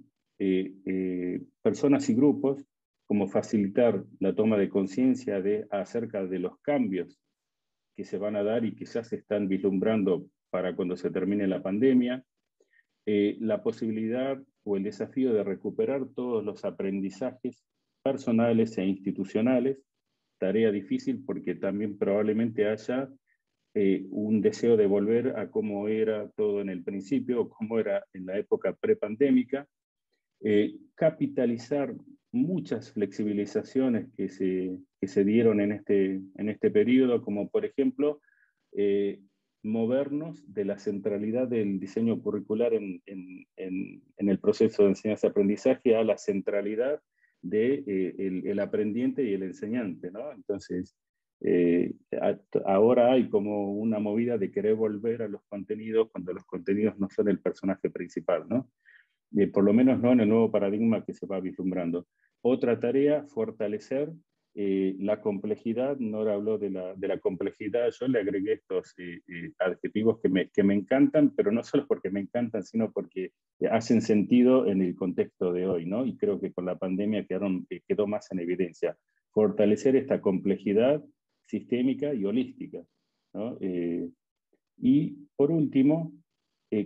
personas y grupos, como facilitar la toma de conciencia acerca de los cambios que se van a dar y quizás se están vislumbrando para cuando se termine la pandemia, la posibilidad o el desafío de recuperar todos los aprendizajes personales e institucionales, tarea difícil porque también probablemente haya un deseo de volver a cómo era todo en el principio, o cómo era en la época prepandémica, capitalizar muchas flexibilizaciones que se dieron en este periodo, como por ejemplo, movernos de la centralidad del diseño curricular en el proceso de enseñanza-aprendizaje a la centralidad del aprendiente y el enseñante, ¿no? Entonces, ahora hay como una movida de querer volver a los contenidos cuando los contenidos no son el personaje principal, ¿no? Por lo menos no en el nuevo paradigma que se va vislumbrando. Otra tarea, fortalecer la complejidad. Nora habló de la complejidad, yo le agregué estos adjetivos que me encantan, pero no solo porque me encantan, sino porque hacen sentido en el contexto de hoy, ¿no? Y creo que con la pandemia quedó más en evidencia. Fortalecer esta complejidad sistémica y holística, ¿no? Y por último,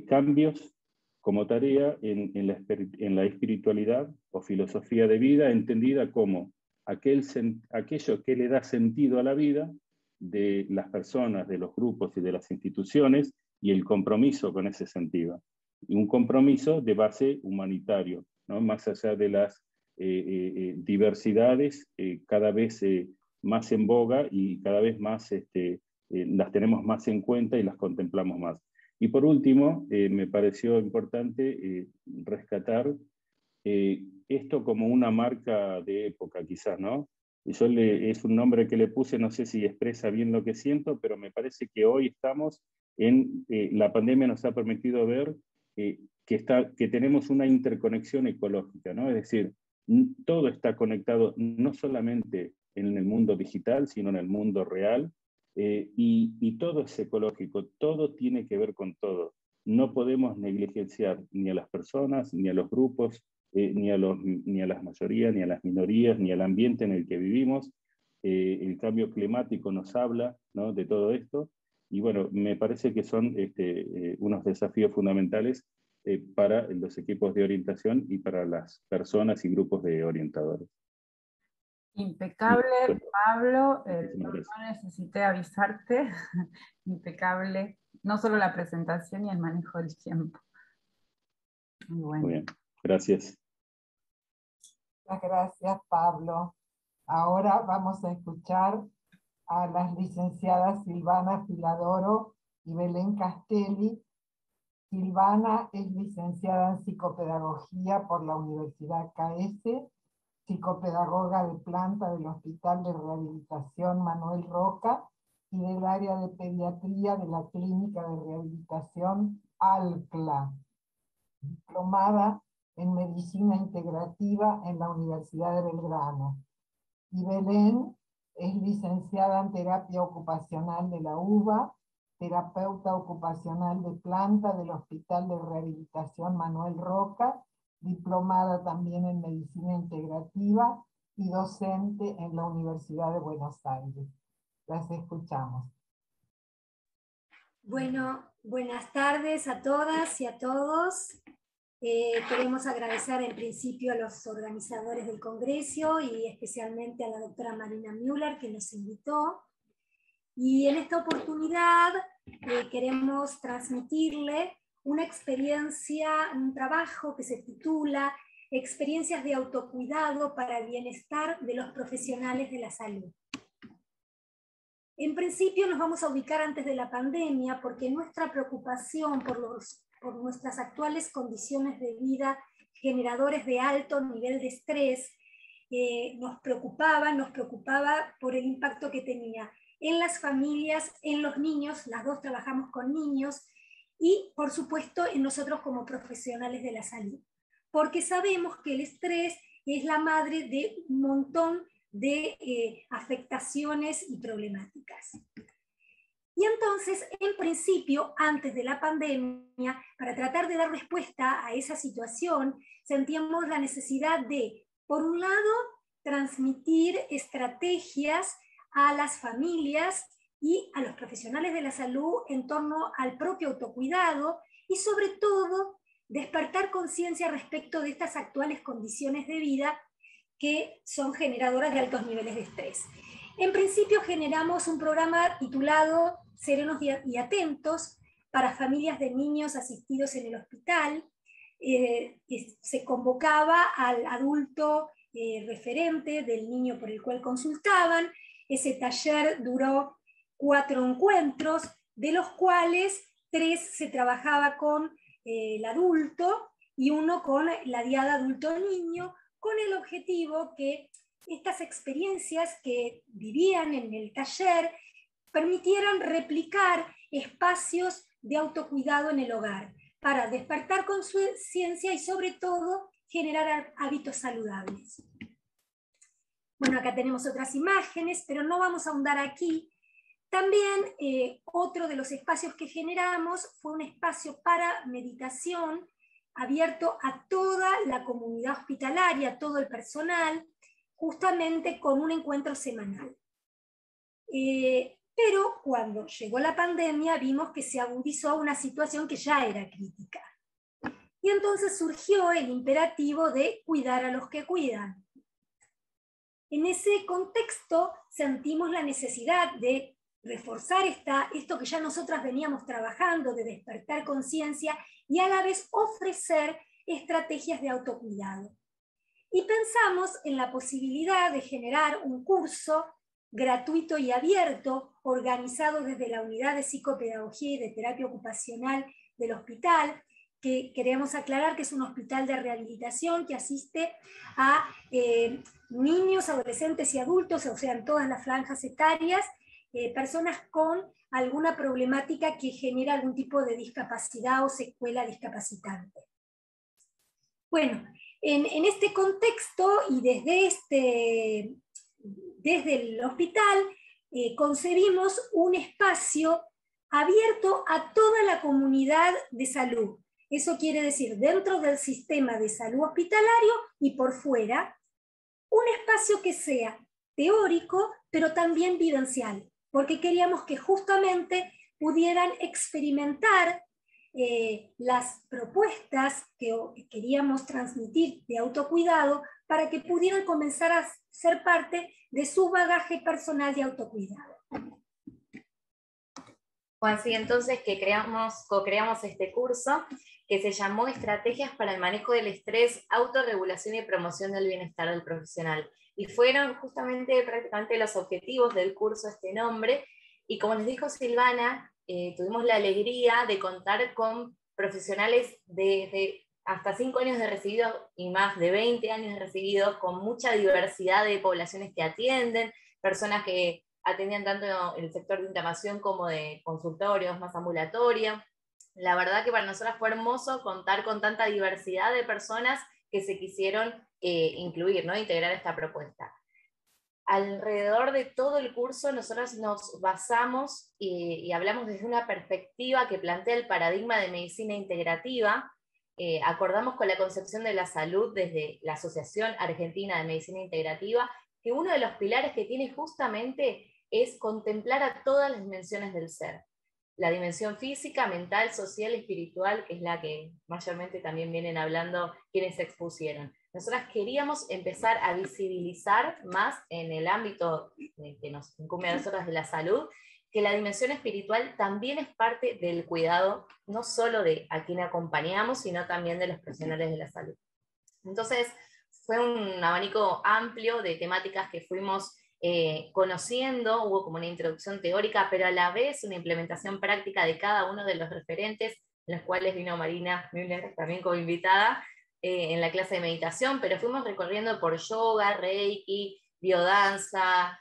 cambios como tarea en la espiritualidad o filosofía de vida, entendida como aquello que le da sentido a la vida de las personas, de los grupos y de las instituciones, y el compromiso con ese sentido. Y un compromiso de base humanitario, ¿no? Más allá de las diversidades cada vez más en boga y cada vez más las tenemos más en cuenta y las contemplamos más. Y por último, me pareció importante rescatar esto como una marca de época, quizás, ¿no? Es un nombre que le puse, no sé si expresa bien lo que siento, pero me parece que hoy estamos la pandemia nos ha permitido ver que tenemos una interconexión ecológica, ¿no? Es decir, todo está conectado no solamente en el mundo digital, sino en el mundo real, y todo es ecológico, todo tiene que ver con todo. No podemos negligenciar ni a las personas, ni a los grupos, ni a las mayorías, ni a las minorías, ni al ambiente en el que vivimos. El cambio climático nos habla, ¿no? De todo esto. Y bueno, me parece que son unos desafíos fundamentales para los equipos de orientación y para las personas y grupos de orientadores. Impecable, Bueno, Pablo. muchísimas No gracias. necesité avisarte. Impecable. No solo la presentación y el manejo del tiempo. Muy bueno. Muy bien, gracias. Muchas gracias, Pablo. Ahora vamos a escuchar a las licenciadas Silvana Filadoro y Belén Castelli. Silvana es licenciada en psicopedagogía por la Universidad KS. psicopedagoga de planta del Hospital de Rehabilitación Manuel Roca y del área de pediatría de la Clínica de Rehabilitación ALCLA, diplomada en Medicina Integrativa en la Universidad de Belgrano. Y Belén es licenciada en Terapia Ocupacional de la UBA, terapeuta ocupacional de planta del Hospital de Rehabilitación Manuel Roca, diplomada también en Medicina Integrativa y docente en la Universidad de Buenos Aires. Las escuchamos. Bueno, buenas tardes a todas y a todos. Queremos agradecer en principio a los organizadores del Congreso y especialmente a la doctora Marina Müller que nos invitó. Y en esta oportunidad queremos transmitirle una experiencia, un trabajo que se titula Experiencias de autocuidado para el bienestar de los profesionales de la salud. En principio nos vamos a ubicar antes de la pandemia porque nuestra preocupación por nuestras actuales condiciones de vida, generadores de alto nivel de estrés, nos preocupaba por el impacto que tenía en las familias, en los niños, las dos trabajamos con niños, y por supuesto en nosotros como profesionales de la salud. Porque sabemos que el estrés es la madre de un montón de afectaciones y problemáticas. Y entonces, en principio, antes de la pandemia, para tratar de dar respuesta a esa situación, sentíamos la necesidad de, por un lado, transmitir estrategias a las familias y a los profesionales de la salud en torno al propio autocuidado y sobre todo despertar conciencia respecto de estas actuales condiciones de vida que son generadoras de altos niveles de estrés. En principio generamos un programa titulado Serenos y Atentos para familias de niños asistidos en el hospital. Se convocaba al adulto referente del niño por el cual consultaban. Ese taller duró 4 encuentros, de los cuales 3 se trabajaba con el adulto y 1 con la diada adulto-niño, con el objetivo que estas experiencias que vivían en el taller permitieran replicar espacios de autocuidado en el hogar, para despertar conciencia y sobre todo generar hábitos saludables. Bueno, acá tenemos otras imágenes, pero no vamos a ahondar aquí. También otro de los espacios que generamos fue un espacio para meditación abierto a toda la comunidad hospitalaria, a todo el personal, justamente con un encuentro semanal. Pero cuando llegó la pandemia vimos que se agudizó una situación que ya era crítica. Y entonces surgió el imperativo de cuidar a los que cuidan. En ese contexto sentimos la necesidad de reforzar esto que ya nosotras veníamos trabajando, de despertar conciencia y a la vez ofrecer estrategias de autocuidado. Y pensamos en la posibilidad de generar un curso gratuito y abierto, organizado desde la Unidad de Psicopedagogía y de Terapia Ocupacional del hospital, que queremos aclarar que es un hospital de rehabilitación que asiste a niños, adolescentes y adultos, o sea, en todas las franjas etarias, personas con alguna problemática que genera algún tipo de discapacidad o secuela discapacitante. Bueno, en este contexto y desde el hospital concebimos un espacio abierto a toda la comunidad de salud. Eso quiere decir dentro del sistema de salud hospitalario y por fuera, un espacio que sea teórico, pero también vivencial, porque queríamos que justamente pudieran experimentar las propuestas que queríamos transmitir de autocuidado para que pudieran comenzar a ser parte de su bagaje personal de autocuidado. Bueno, sí, entonces co-creamos este curso que se llamó Estrategias para el manejo del estrés, autorregulación y promoción del bienestar del profesional. Y fueron justamente prácticamente los objetivos del curso este nombre, y como les dijo Silvana, tuvimos la alegría de contar con profesionales de hasta 5 años de recibido y más de 20 años de recibido, con mucha diversidad de poblaciones que atienden, personas que atendían tanto en el sector de internación como de consultorios, más ambulatorio. La verdad que para nosotras fue hermoso contar con tanta diversidad de personas que se quisieron incluir, ¿no? Integrar esta propuesta. Alrededor de todo el curso nosotros nos basamos y hablamos desde una perspectiva que plantea el paradigma de medicina integrativa. Acordamos con la concepción de la salud desde la Asociación Argentina de Medicina Integrativa, que uno de los pilares que tiene justamente es contemplar a todas las dimensiones del ser. La dimensión física, mental, social, espiritual, que es la que mayormente también vienen hablando quienes se expusieron. Nosotras queríamos empezar a visibilizar más en el ámbito que nos incumbe a nosotras de la salud, que la dimensión espiritual también es parte del cuidado, no solo de a quien acompañamos, sino también de los profesionales de la salud. Entonces, fue un abanico amplio de temáticas que fuimos conociendo, hubo como una introducción teórica, pero a la vez una implementación práctica de cada uno de los referentes, en los cuales vino Marina Müller también como invitada, en la clase de meditación, pero fuimos recorriendo por yoga, reiki, biodanza,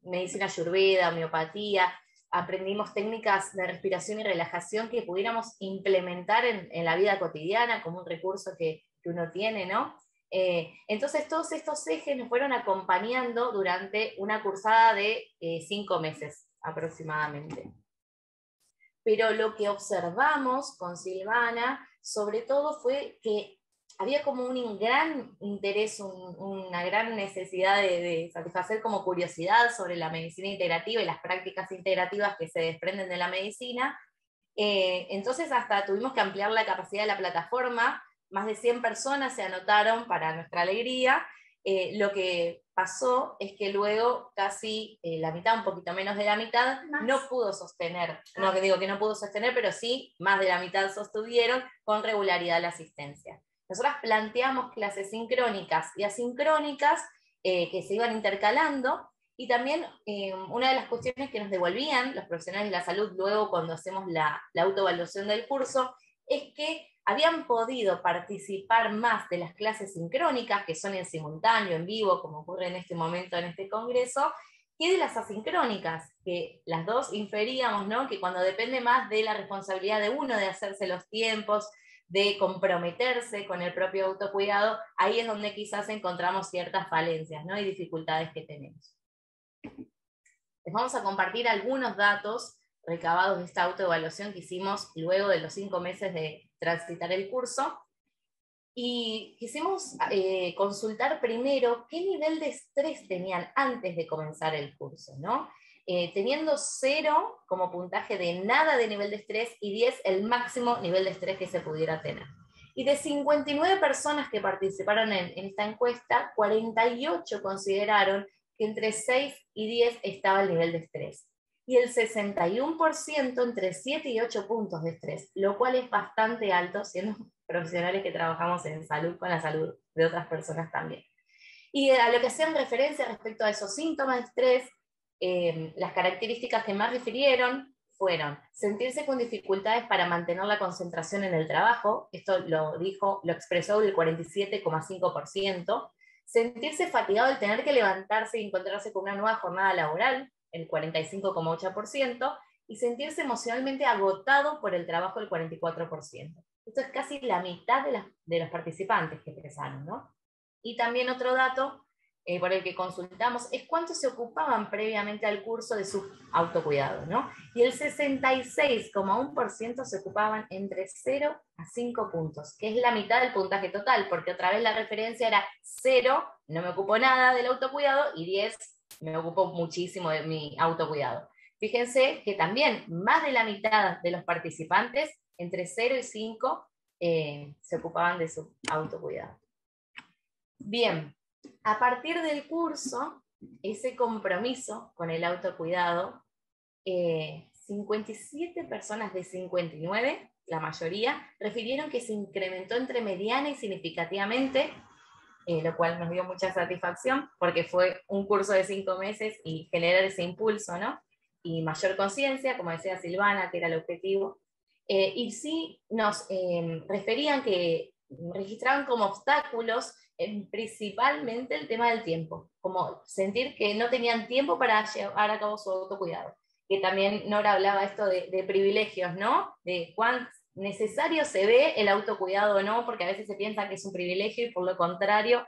medicina ayurveda, homeopatía, aprendimos técnicas de respiración y relajación que pudiéramos implementar en la vida cotidiana como un recurso que uno tiene, ¿no? Entonces todos estos ejes nos fueron acompañando durante una cursada de 5 meses aproximadamente. Pero lo que observamos con Silvana, sobre todo, fue que había como un gran interés, una gran necesidad de satisfacer como curiosidad sobre la medicina integrativa y las prácticas integrativas que se desprenden de la medicina. Entonces hasta tuvimos que ampliar la capacidad de la plataforma, más de 100 personas se anotaron para nuestra alegría. Lo que pasó es que luego casi la mitad, un poquito menos de la mitad, no pudo sostener, no digo que no pudo sostener, pero sí más de la mitad sostuvieron con regularidad la asistencia. Nosotras planteamos clases sincrónicas y asincrónicas que se iban intercalando, y también una de las cuestiones que nos devolvían los profesionales de la salud luego cuando hacemos la autoevaluación del curso es que habían podido participar más de las clases sincrónicas, que son en simultáneo, en vivo, como ocurre en este momento en este congreso, que de las asincrónicas, que las dos inferíamos, ¿no? Que cuando depende más de la responsabilidad de uno de hacerse los tiempos, de comprometerse con el propio autocuidado, ahí es donde quizás encontramos ciertas falencias, ¿no? Y dificultades que tenemos. Les vamos a compartir algunos datos recabados de esta autoevaluación que hicimos luego de los 5 meses de transitar el curso, y quisimos consultar primero qué nivel de estrés tenían antes de comenzar el curso, ¿no? Teniendo 0 como puntaje de nada de nivel de estrés y 10 el máximo nivel de estrés que se pudiera tener. Y de 59 personas que participaron en esta encuesta, 48 consideraron que entre 6 y 10 estaba el nivel de estrés. Y el 61% entre 7 y 8 puntos de estrés, lo cual es bastante alto, siendo profesionales que trabajamos en salud, con la salud de otras personas también. Y a lo que hacían referencia respecto a esos síntomas de estrés, las características que más refirieron fueron sentirse con dificultades para mantener la concentración en el trabajo, esto lo expresó el 47,5%, sentirse fatigado al tener que levantarse y encontrarse con una nueva jornada laboral, el 45,8%, y sentirse emocionalmente agotado por el trabajo, el 44%. Esto es casi la mitad de los participantes que expresaron, ¿no? Y también otro dato por el que consultamos es cuánto se ocupaban previamente al curso de su autocuidado, ¿no? Y el 66,1% se ocupaban entre 0 a 5 puntos, que es la mitad del puntaje total, porque otra vez la referencia era 0, no me ocupo nada del autocuidado, y 10, me ocupo muchísimo de mi autocuidado. Fíjense que también más de la mitad de los participantes, entre 0 y 5, se ocupaban de su autocuidado. Bien, a partir del curso, ese compromiso con el autocuidado, 57 personas de 59, la mayoría, refirieron que se incrementó entre mediana y significativamente, lo cual nos dio mucha satisfacción, porque fue un curso de 5 meses y generar ese impulso, ¿no? Y mayor conciencia, como decía Silvana, que era el objetivo. y sí nos referían que registraban como obstáculos principalmente el tema del tiempo, como sentir que no tenían tiempo para llevar a cabo su autocuidado. Que también Nora hablaba esto de privilegios, ¿no? De cuán necesario se ve el autocuidado o no, porque a veces se piensa que es un privilegio y por lo contrario,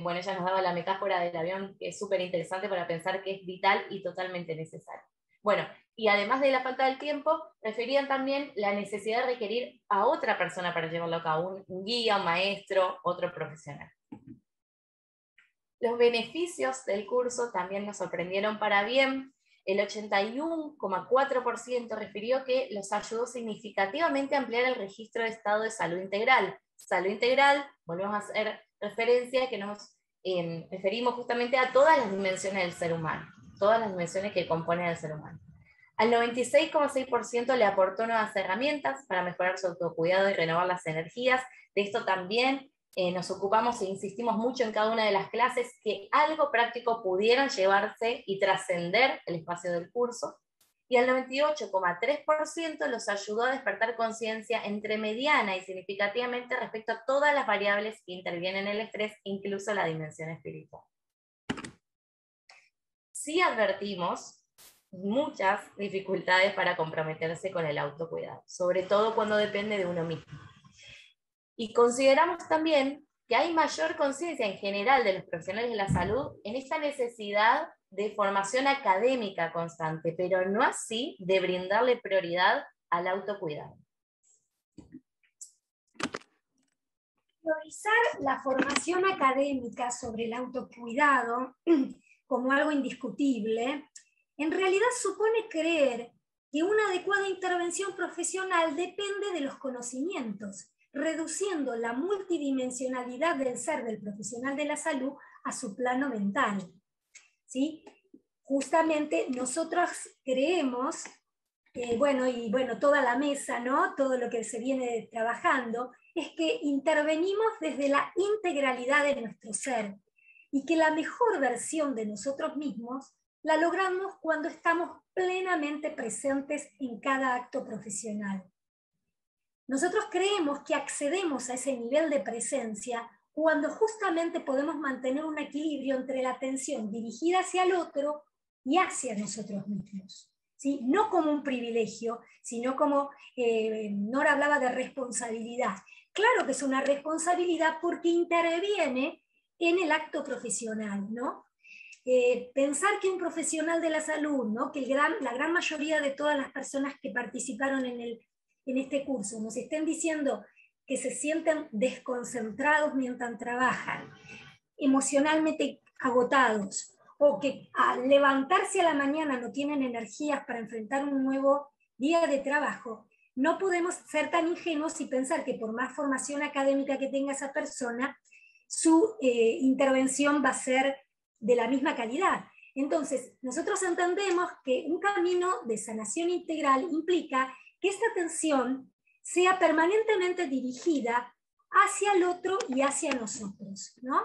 bueno, ella nos daba la metáfora del avión, que es súper interesante para pensar que es vital y totalmente necesario. Bueno, y además de la falta del tiempo, referían también la necesidad de requerir a otra persona para llevarlo a cabo, un guía, un maestro, otro profesional. Los beneficios del curso también nos sorprendieron para bien. El 81,4% refirió que los ayudó significativamente a ampliar el registro de estado de salud integral. Salud integral, volvemos a hacer referencia que nos referimos justamente a todas las dimensiones del ser humano, todas las dimensiones que componen al ser humano. Al 96,6% le aportó nuevas herramientas para mejorar su autocuidado y renovar las energías. De esto también nos ocupamos e insistimos mucho en cada una de las clases, que algo práctico pudieran llevarse y trascender el espacio del curso. Y al 98,3% los ayudó a despertar conciencia entre mediana y significativamente respecto a todas las variables que intervienen en el estrés, incluso la dimensión espiritual. Sí advertimos muchas dificultades para comprometerse con el autocuidado, sobre todo cuando depende de uno mismo. Y consideramos también que hay mayor conciencia en general de los profesionales de la salud en esta necesidad de formación académica constante, pero no así de brindarle prioridad al autocuidado. Priorizar la formación académica sobre el autocuidado como algo indiscutible, en realidad supone creer que una adecuada intervención profesional depende de los conocimientos, reduciendo la multidimensionalidad del ser del profesional de la salud a su plano mental. ¿Sí? Justamente nosotros creemos, toda la mesa, ¿no? Todo lo que se viene trabajando, es que intervenimos desde la integralidad de nuestro ser y que la mejor versión de nosotros mismos la logramos cuando estamos plenamente presentes en cada acto profesional. Nosotros creemos que accedemos a ese nivel de presencia cuando justamente podemos mantener un equilibrio entre la atención dirigida hacia el otro y hacia nosotros mismos. ¿Sí? No como un privilegio, sino como Nora hablaba de responsabilidad. Claro que es una responsabilidad porque interviene en el acto profesional, ¿no? Pensar que un profesional de la salud, ¿no? Que la gran mayoría de todas las personas que participaron en este curso nos estén diciendo que se sienten desconcentrados mientras trabajan, emocionalmente agotados, o que al levantarse a la mañana no tienen energías para enfrentar un nuevo día de trabajo, no podemos ser tan ingenuos y pensar que por más formación académica que tenga esa persona, su intervención va a ser de la misma calidad. Entonces, nosotros entendemos que un camino de sanación integral implica que esta atención sea permanentemente dirigida hacia el otro y hacia nosotros, ¿no?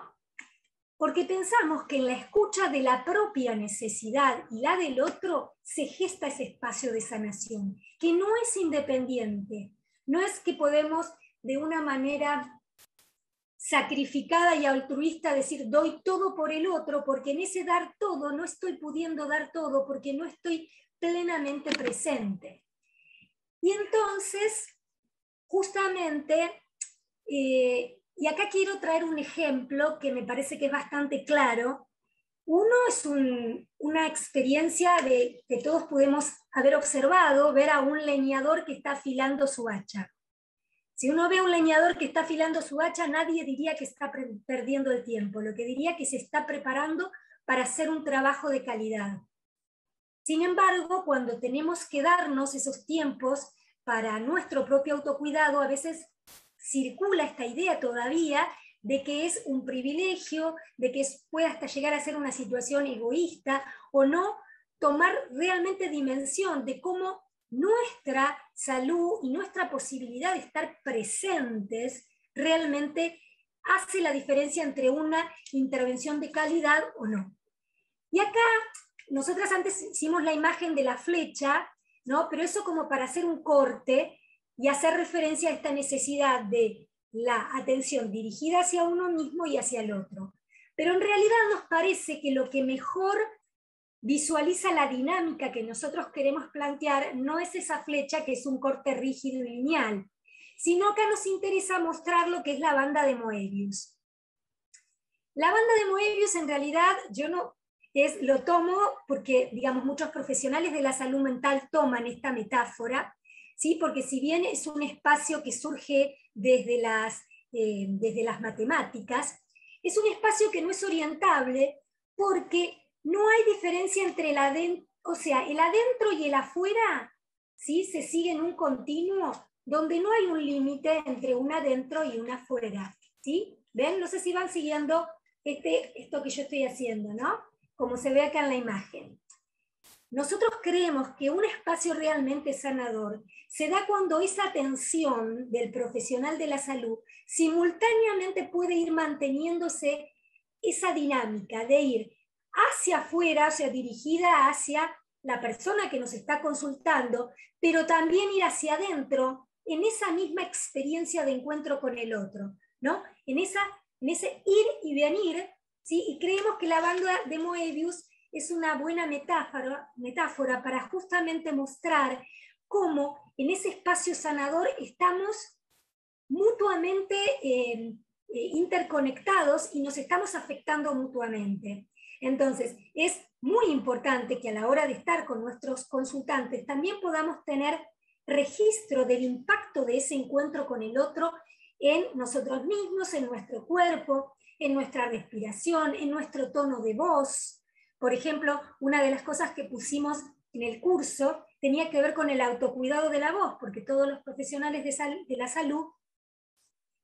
Porque pensamos que en la escucha de la propia necesidad y la del otro se gesta ese espacio de sanación, que no es independiente, no es que podemos de una manera sacrificada y altruista decir doy todo por el otro, porque en ese dar todo no estoy pudiendo dar todo porque no estoy plenamente presente. Y entonces, justamente, y acá quiero traer un ejemplo que me parece que es bastante claro. Uno es una experiencia que todos podemos haber observado, ver a un leñador que está afilando su hacha. Si uno ve a un leñador que está afilando su hacha, nadie diría que está perdiendo el tiempo, lo que diría que se está preparando para hacer un trabajo de calidad. Sin embargo, cuando tenemos que darnos esos tiempos para nuestro propio autocuidado, a veces circula esta idea todavía de que es un privilegio, de que puede hasta llegar a ser una situación egoísta, o no tomar realmente dimensión de cómo nuestra salud y nuestra posibilidad de estar presentes realmente hace la diferencia entre una intervención de calidad o no. Y acá, nosotras antes hicimos la imagen de la flecha, ¿no? Pero eso como para hacer un corte, y hacer referencia a esta necesidad de la atención dirigida hacia uno mismo y hacia el otro. Pero en realidad nos parece que lo que mejor visualiza la dinámica que nosotros queremos plantear no es esa flecha que es un corte rígido y lineal, sino que nos interesa mostrar lo que es la banda de Moebius. La banda de Moebius en realidad yo no lo tomo porque, digamos, muchos profesionales de la salud mental toman esta metáfora, ¿sí? Porque si bien es un espacio que surge desde las matemáticas, es un espacio que no es orientable porque no hay diferencia entre el adentro, o sea, el adentro y el afuera, ¿sí? Se sigue en un continuo donde no hay un límite entre un adentro y un afuera, ¿sí? ¿Ven? No sé si van siguiendo esto que yo estoy haciendo, ¿no? Como se ve acá en la imagen. Nosotros creemos que un espacio realmente sanador se da cuando esa atención del profesional de la salud simultáneamente puede ir manteniéndose esa dinámica de ir hacia afuera, o sea, dirigida hacia la persona que nos está consultando, pero también ir hacia adentro en esa misma experiencia de encuentro con el otro, ¿no? En ese ir y venir, ¿sí? Y creemos que la banda de Moebius es una buena metáfora para justamente mostrar cómo en ese espacio sanador estamos mutuamente interconectados y nos estamos afectando mutuamente. Entonces, es muy importante que a la hora de estar con nuestros consultantes también podamos tener registro del impacto de ese encuentro con el otro en nosotros mismos, en nuestro cuerpo, en nuestra respiración, en nuestro tono de voz. Por ejemplo, una de las cosas que pusimos en el curso tenía que ver con el autocuidado de la voz, porque todos los profesionales de la salud,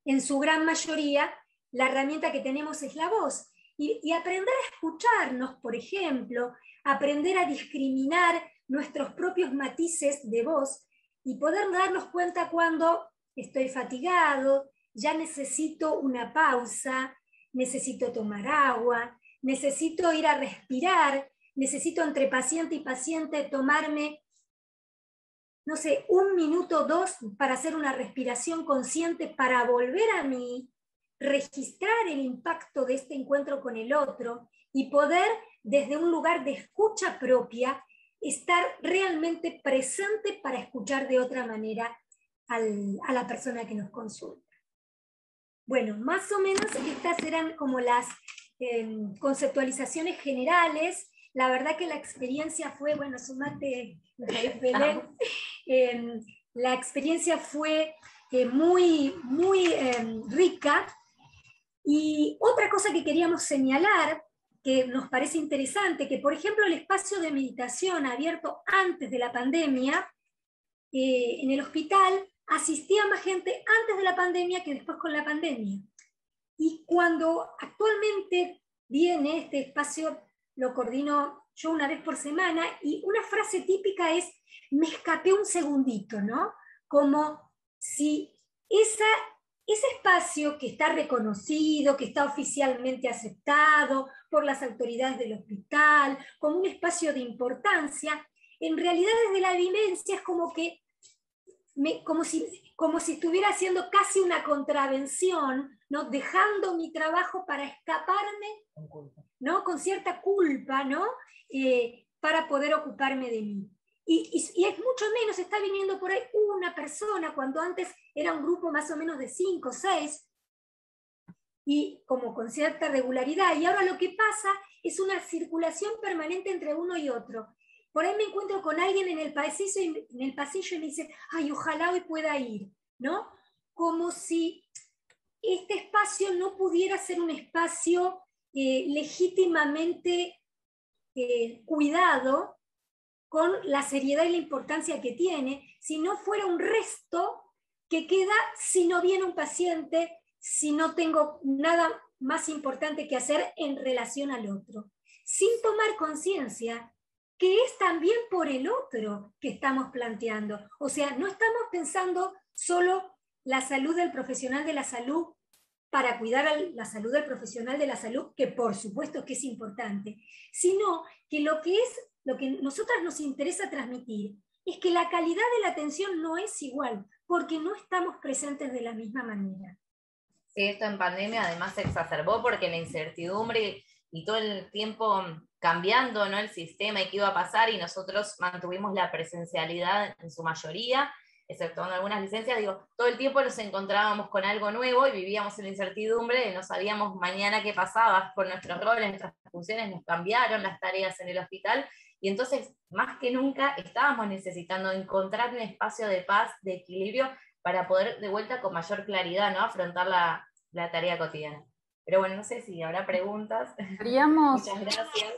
en su gran mayoría, la herramienta que tenemos es la voz. Y aprender a escucharnos, por ejemplo, aprender a discriminar nuestros propios matices de voz y poder darnos cuenta cuando estoy fatigado, ya necesito una pausa, necesito tomar agua, necesito ir a respirar, necesito entre paciente y paciente tomarme, no sé, 1 minuto, 2 para hacer una respiración consciente para volver a mí, registrar el impacto de este encuentro con el otro y poder, desde un lugar de escucha propia, estar realmente presente para escuchar de otra manera a la persona que nos consulta. Bueno, más o menos estas eran como las conceptualizaciones generales. La verdad que la experiencia fue, bueno, sumate, Belén, la experiencia fue muy, muy rica. Y otra cosa que queríamos señalar, que nos parece interesante, que por ejemplo el espacio de meditación abierto antes de la pandemia, en el hospital asistía más gente antes de la pandemia que después con la pandemia. Y cuando actualmente viene este espacio, lo coordino yo una vez por semana, y una frase típica es, me escapé un segundito, ¿no? Como si ese espacio que está reconocido, que está oficialmente aceptado por las autoridades del hospital, como un espacio de importancia, en realidad desde la vivencia es como que como si estuviera haciendo casi una contravención, ¿no? Dejando mi trabajo para escaparme, ¿no? Con cierta culpa, ¿no? Para poder ocuparme de mí. Y es mucho menos, está viniendo por ahí una persona, cuando antes era un grupo más o menos de 5 o 6, y como con cierta regularidad, y ahora lo que pasa es una circulación permanente entre uno y otro. Por ahí me encuentro con alguien en el pasillo y me dice, ay, ojalá hoy pueda ir, ¿no? Como si este espacio no pudiera ser un espacio legítimamente cuidado con la seriedad y la importancia que tiene, si no fuera un resto que queda si no viene un paciente, si no tengo nada más importante que hacer en relación al otro, sin tomar conciencia que es también por el otro que estamos planteando. O sea, no estamos pensando solo la salud del profesional de la salud para cuidar la salud del profesional de la salud, que por supuesto que es importante, sino que lo que nosotras nos interesa transmitir es que la calidad de la atención no es igual porque no estamos presentes de la misma manera. Sí, esto en pandemia además se exacerbó porque la incertidumbre y todo el tiempo cambiando, ¿no?, el sistema y qué iba a pasar, y nosotros mantuvimos la presencialidad en su mayoría, exceptuando algunas licencias, digo, todo el tiempo nos encontrábamos con algo nuevo y vivíamos en la incertidumbre, no sabíamos mañana qué pasaba con nuestros roles, nuestras funciones, nos cambiaron las tareas en el hospital, y entonces, más que nunca, estábamos necesitando encontrar un espacio de paz, de equilibrio, para poder de vuelta con mayor claridad, ¿no?, afrontar la tarea cotidiana. Pero bueno, no sé si habrá preguntas. Queríamos Muchas gracias.